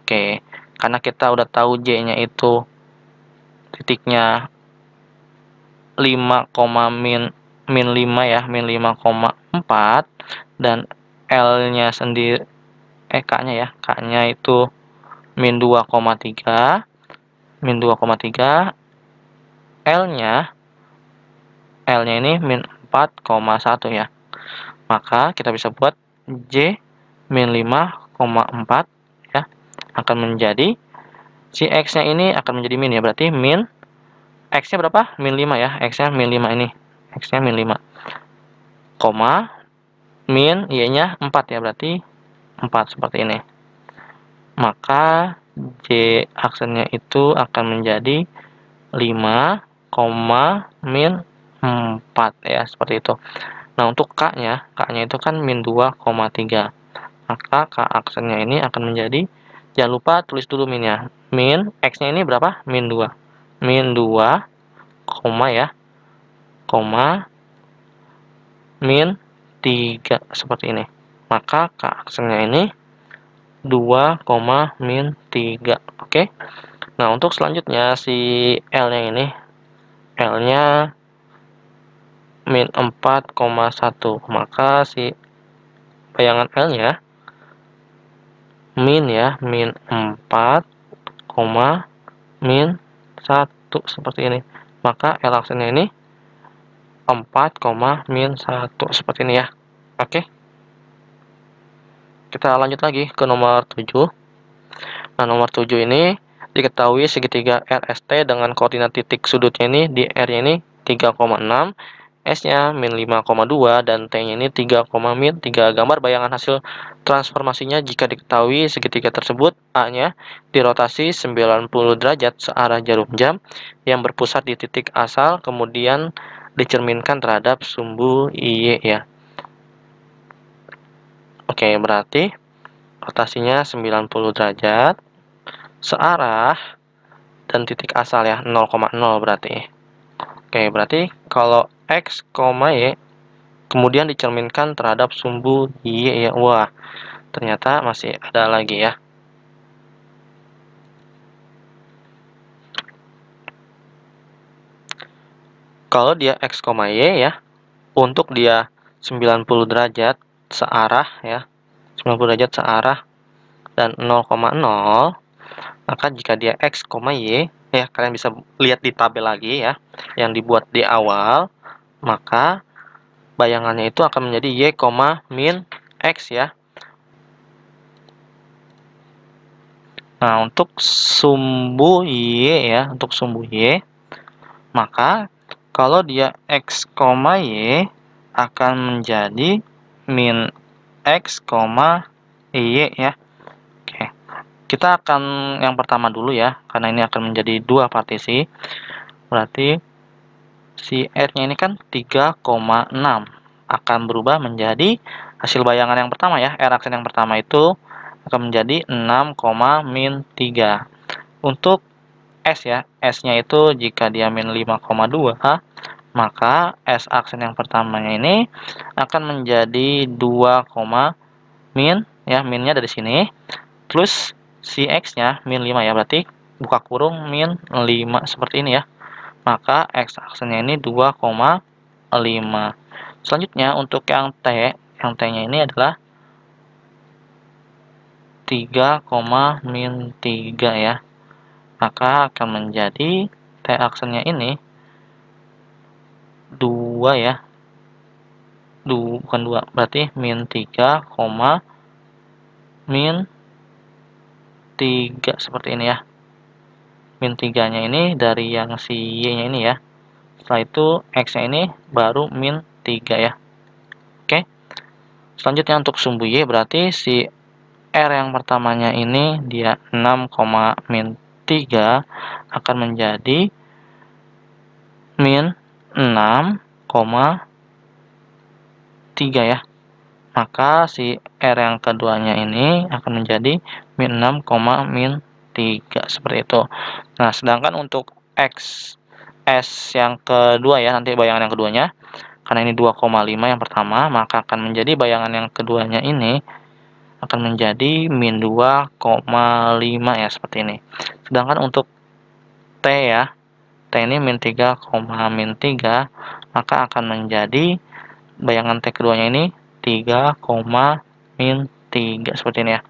Oke, karena kita udah tahu J-nya itu titiknya 5, min 5 ya, min 5,4, dan L-nya sendiri, K-nya ya, K-nya itu min 2,3, L-nya ini min 4,1 ya. Maka kita bisa buat J min 5,4 ya, akan menjadi si X-nya ini akan menjadi min ya, berarti min X-nya berapa? Min 5 ya, X-nya min 5 ini. X-nya min 5. Koma, min Y-nya 4 ya, berarti 4 seperti ini. Maka J aksennya itu akan menjadi 5, min 4 ya, seperti itu. Nah, untuk K-nya itu kan min 2,3. Maka K aksennya ini akan menjadi, jangan lupa tulis dulu minnya. Min X-nya ini berapa? Min 2. Min 2, koma ya, koma, min 3 seperti ini. Maka aksennya ini 2, min 3. Oke. Nah, untuk selanjutnya si L-nya ini, L-nya min 4,1. Maka si bayangan L-nya min ya, min 4, min 1 seperti ini. Maka L aksennya ini 4, min 1 seperti ini ya. Oke. Kita lanjut lagi ke nomor 7. Nah, nomor 7 ini diketahui segitiga RST dengan koordinat titik sudutnya ini di R-nya ini 3,6, S-nya min 5,2, dan T-nya ini 3, min 3. Gambar bayangan hasil transformasinya jika diketahui segitiga tersebut A-nya dirotasi 90 derajat searah jarum jam yang berpusat di titik asal, kemudian dicerminkan terhadap sumbu IY ya. Oke, berarti rotasinya 90 derajat searah dan titik asal ya 0,0 berarti. Oke, berarti kalau X, Y kemudian dicerminkan terhadap sumbu Y ya. Wah, ternyata masih ada lagi ya. Kalau dia X, Y ya, untuk dia 90 derajat searah ya, 90 derajat searah dan 0,0, maka jika dia X, Y ya, kalian bisa lihat di tabel lagi ya yang dibuat di awal, maka bayangannya itu akan menjadi Y, min X ya. Nah, untuk sumbu Y ya, untuk sumbu Y, maka kalau dia X, Y akan menjadi min X, Y ya. Oke. Kita akan yang pertama dulu ya, karena ini akan menjadi dua partisi. Berarti si R-nya ini kan 3,6 akan berubah menjadi hasil bayangan yang pertama ya, R aksen yang pertama itu akan menjadi 6, min 3. Untuk S ya, S-nya itu jika dia min 5,2, maka S aksen yang pertamanya ini akan menjadi 2, min ya, minnya dari sini, plus si X-nya min 5 ya, berarti buka kurung min 5 seperti ini ya. Maka X aksennya ini 2,5. Selanjutnya untuk yang T-nya ini adalah 3, min 3 ya. Maka akan menjadi T aksennya ini 2 ya. Bukan 2, berarti min 3, min 3 seperti ini ya. Min 3-nya ini dari yang si Y-nya ini ya. Setelah itu X-nya ini baru min 3 ya. Oke. Selanjutnya untuk sumbu Y berarti si R yang pertamanya ini dia 6, min 3 akan menjadi min 6, 3 ya. Maka si R yang keduanya ini akan menjadi min 6, min 3 seperti itu. Nah, sedangkan untuk X S yang kedua ya, nanti bayangan yang keduanya, karena ini 2,5 yang pertama, maka akan menjadi bayangan yang keduanya ini akan menjadi min 2,5 ya, seperti ini. Sedangkan untuk T ya, T ini min 3, min 3, maka akan menjadi bayangan T keduanya ini 3, min 3 seperti ini ya.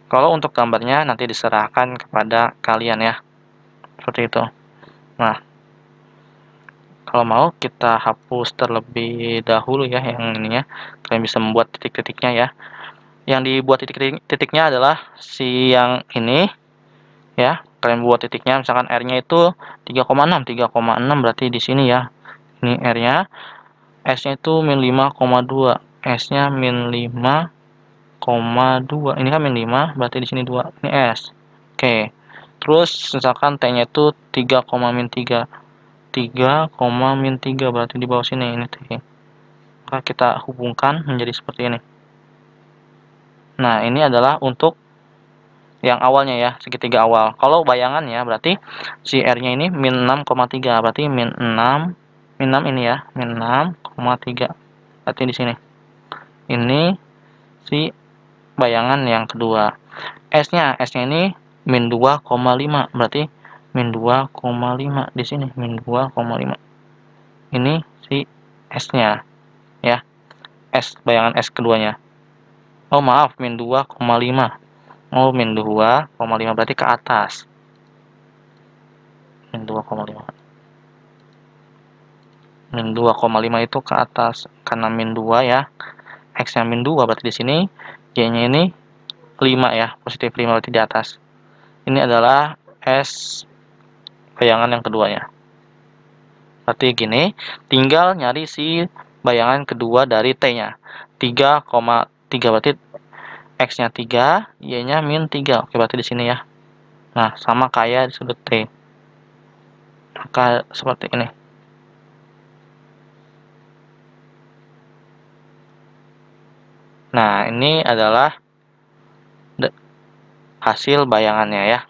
Kalau untuk gambarnya nanti diserahkan kepada kalian ya, seperti itu. Nah, kalau mau kita hapus terlebih dahulu ya yang ininya, kalian bisa membuat titik-titiknya ya. Yang dibuat titik-titiknya adalah si yang ini ya. Kalian buat titiknya, misalkan R-nya itu 3,6, berarti di sini ya. Ini R-nya, S-nya itu min 5,2, S-nya min 5,2. Ini kan min 5, berarti di sini 2. Ini S. Oke. Terus misalkan T-nya itu 3, min 3. 3, min 3 berarti di bawah sini ini T. Maka kita hubungkan menjadi seperti ini. Nah, ini adalah untuk yang awalnya ya, segitiga awal. Kalau bayangannya berarti si R-nya ini min 6,3, berarti min 6 ini ya, min 6,3. Berarti di sini. Ini si bayangan yang kedua. S-nya ini min 2,5, berarti min 2,5 di sini, min 2,5. Ini si S-nya ya. Bayangan S keduanya. Oh, maaf, min 2,5. Oh, min 2,5 berarti ke atas. Min 2,5. Min 2,5 itu ke atas karena min 2 ya. X-nya min 2 berarti di sini, Y-nya ini 5 ya, positif 5 berarti di atas. Ini adalah S bayangan yang keduanya. Berarti gini, tinggal nyari si bayangan kedua dari T-nya. 3,3 berarti X-nya 3, Y-nya min 3. Oke, berarti di sini ya. Nah, sama kayak di sudut T. Maka seperti ini. Nah, ini adalah hasil bayangannya ya.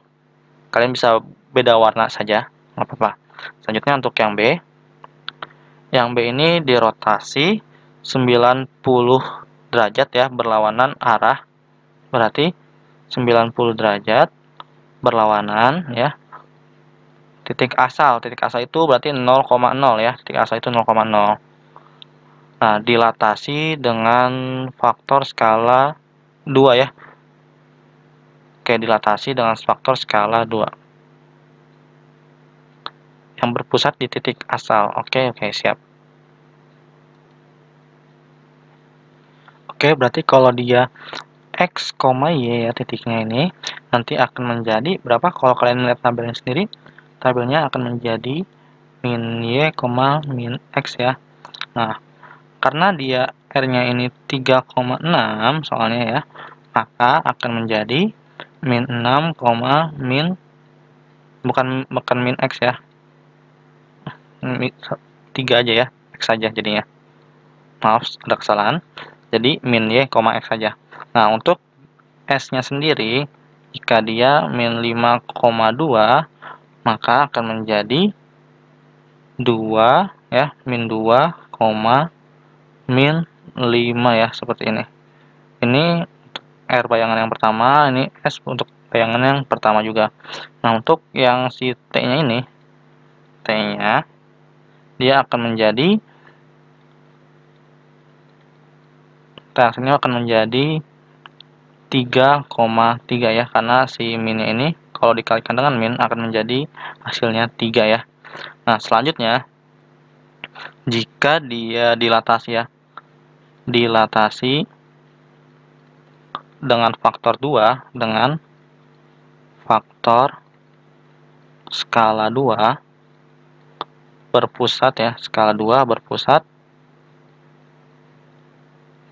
Kalian bisa beda warna saja, nggak apa-apa. Selanjutnya untuk yang B. Yang B ini dirotasi 90 derajat ya, berlawanan arah. Berarti 90 derajat berlawanan ya. Titik asal itu berarti 0,0 ya. Titik asal itu 0,0. Nah, dilatasi dengan faktor skala 2 ya. Oke, dilatasi dengan faktor skala 2. Yang berpusat di titik asal. Oke, siap. Oke, berarti kalau dia X, Y ya titiknya ini, nanti akan menjadi berapa? Kalau kalian lihat tabelnya sendiri, tabelnya akan menjadi min Y, min X ya. Nah, karena dia R-nya ini 3,6 soalnya ya, maka akan menjadi min 6, bukan min X ya. 3 aja ya, X saja jadinya. Maaf, ada kesalahan. Jadi min Y, X saja. Nah, untuk S-nya sendiri, jika dia min 5,2, maka akan menjadi 2 ya, min 2, min 5 ya, seperti ini. Ini R bayangan yang pertama, ini S untuk bayangan yang pertama juga. Nah, untuk yang si T-nya ini, T-nya dia akan menjadi reaksinya akan menjadi 3,3 ya, karena si minnya ini kalau dikalikan dengan min akan menjadi hasilnya 3 ya. Nah, selanjutnya jika dia dilatasi ya, dilatasi dengan faktor 2, dengan faktor skala 2 berpusat ya, skala 2 berpusat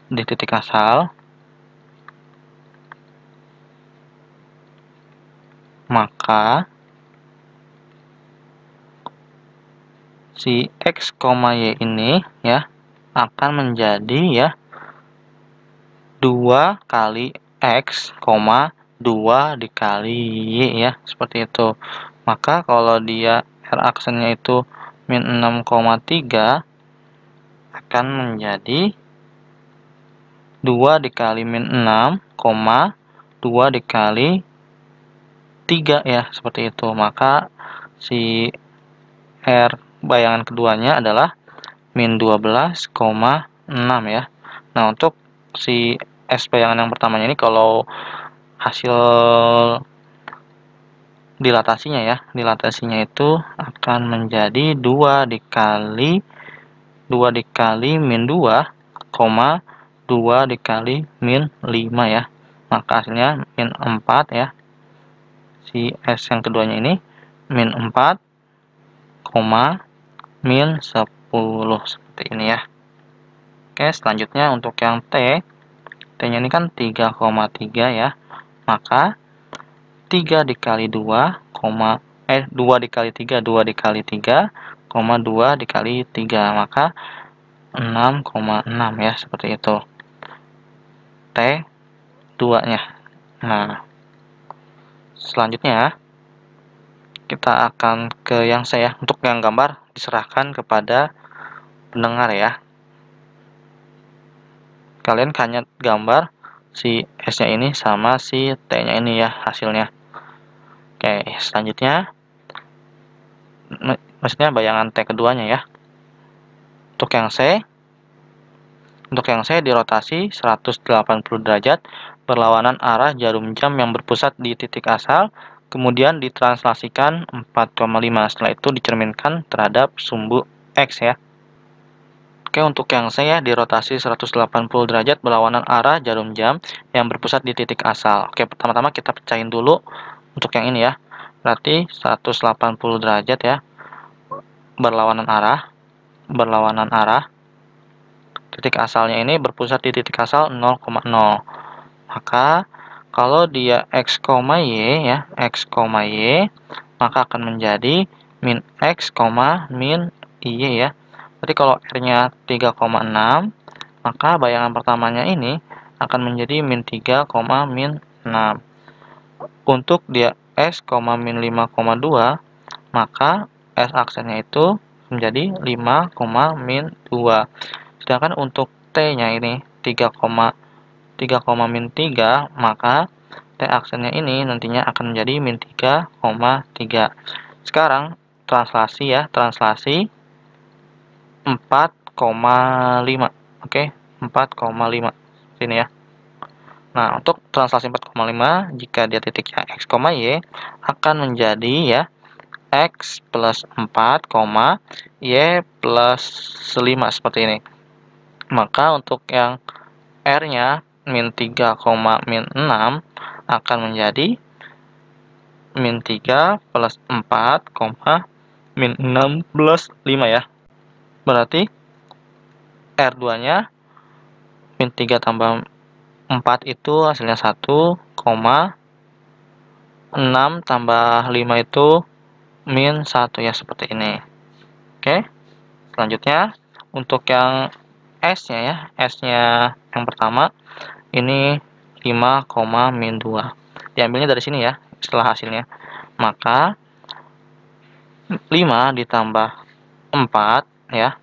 di titik asal, maka si X, Y ini ya akan menjadi ya 2 kali X, 2 dikali Y ya, seperti itu. Maka kalau dia R aksennya itu min 6,3 akan menjadi 2 dikali min 6, 2 dikali 3 ya, seperti itu. Maka si R bayangan keduanya adalah min 12,6 ya. Nah, untuk si S bayangan yang pertamanya ini kalau hasil dilatasinya ya, dilatasinya itu akan menjadi 2 dikali min 2, 2 dikali min 5 ya. Maka hasilnya min 4 ya. Si S yang keduanya ini min 4, min 10 seperti ini ya. Oke, selanjutnya untuk yang T, T-nya ini kan 3,3 ya. Maka 3 dikali 2, 2 dikali 3, 2 dikali 3, 2 dikali 3, maka 6,6 ya, seperti itu. T 2-nya. Nah, Selanjutnya, kita akan ke yang C ya. Untuk yang gambar diserahkan kepada pendengar ya. Kalian hanya gambar si S-nya ini sama si T-nya ini ya hasilnya. Oke, selanjutnya maksudnya bayangan T keduanya ya. Untuk yang C, dirotasi 180 derajat berlawanan arah jarum jam yang berpusat di titik asal, kemudian ditranslasikan 4,5. Setelah itu dicerminkan terhadap sumbu X ya. Oke, untuk yang C ya, dirotasi 180 derajat berlawanan arah jarum jam yang berpusat di titik asal. Oke, pertama-tama kita pecahin dulu untuk yang ini ya. Berarti 180 derajat ya, berlawanan arah. Titik asalnya ini berpusat di titik asal 0,0. Maka kalau dia X, Y ya, X, Y, maka akan menjadi min X, min Y ya. Berarti kalau R-nya 3,6, maka bayangan pertamanya ini akan menjadi min 3, min 6. Untuk dia S, min 5,2, maka S aksennya itu menjadi 5, min 2. Sedangkan untuk T-nya ini 3, min 3, maka T aksennya ini nantinya akan menjadi min 3, 3. Sekarang translasi ya, translasi 4,5. Oke, 4,5. Sini ya. Nah, untuk translasi 4,5, jika dia titiknya X, Y, akan menjadi ya X plus 4, Y plus 5 seperti ini. Maka untuk yang R-nya min 3, min 6 akan menjadi min 3 plus 4, min 6 plus 5 ya. Berarti R2-nya min 3 tambah 4 itu hasilnya 1, 6 tambah 5 itu min 1 ya, seperti ini. Oke, selanjutnya untuk yang S-nya ya, S-nya yang pertama ini 5, min 2. Diambilnya dari sini ya, setelah hasilnya. Maka 5 ditambah 4 ya,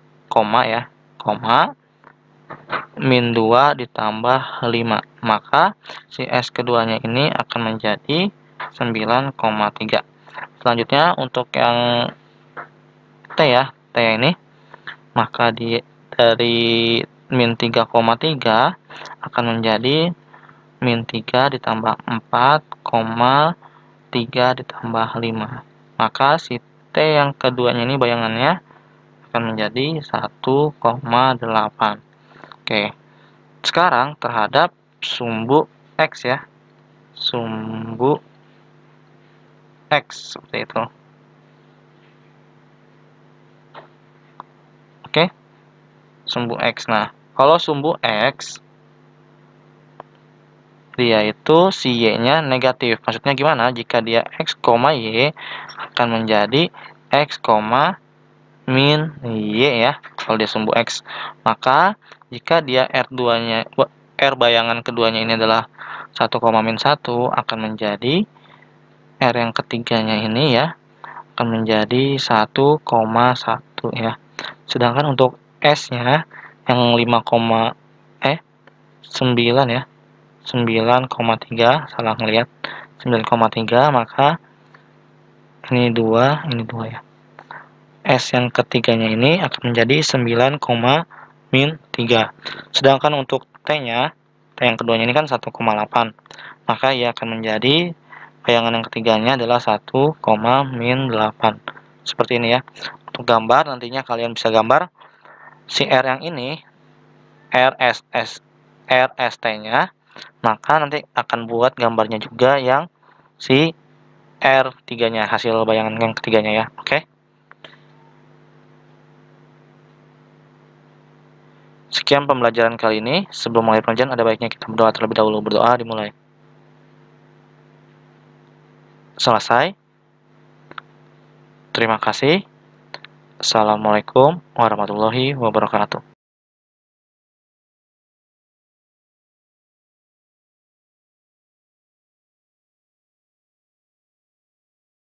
min 2 ditambah 5. Maka si S keduanya ini akan menjadi 9,3. Selanjutnya untuk yang T ya, T ini, maka dari min 3,3 akan menjadi min 3 ditambah 4,3 ditambah 5. Maka si T yang keduanya ini bayangannya akan menjadi 1,8. Oke, sekarang terhadap sumbu X ya, sumbu X seperti itu. Oke, sumbu X. Nah, kalau sumbu X, dia itu si Y-nya negatif. Maksudnya gimana? Jika dia X, Y akan menjadi X, min Y ya, kalau dia sumbu X. Maka jika dia R2-nya, R bayangan keduanya ini adalah 1, min 1, akan menjadi R yang ketiganya ini ya, akan menjadi 1,1 ya. Sedangkan untuk S-nya yang 9 ya, 9,3, salah ngelihat, 9,3, maka ini 2 ya. S yang ketiganya ini akan menjadi 9, min 3. Sedangkan untuk T-nya, T yang keduanya ini kan 1,8. Maka ia akan menjadi bayangan yang ketiganya adalah 1, min 8. Seperti ini ya. Untuk gambar nantinya kalian bisa gambar si R yang ini, RST-nya, maka nanti akan buat gambarnya juga yang si R3-nya, hasil bayangan yang ketiganya ya. Oke. Sekian pembelajaran kali ini. Sebelum mulai pembelajaran, ada baiknya kita berdoa terlebih dahulu. Berdoa dimulai. Selesai. Terima kasih. Assalamualaikum warahmatullahi wabarakatuh.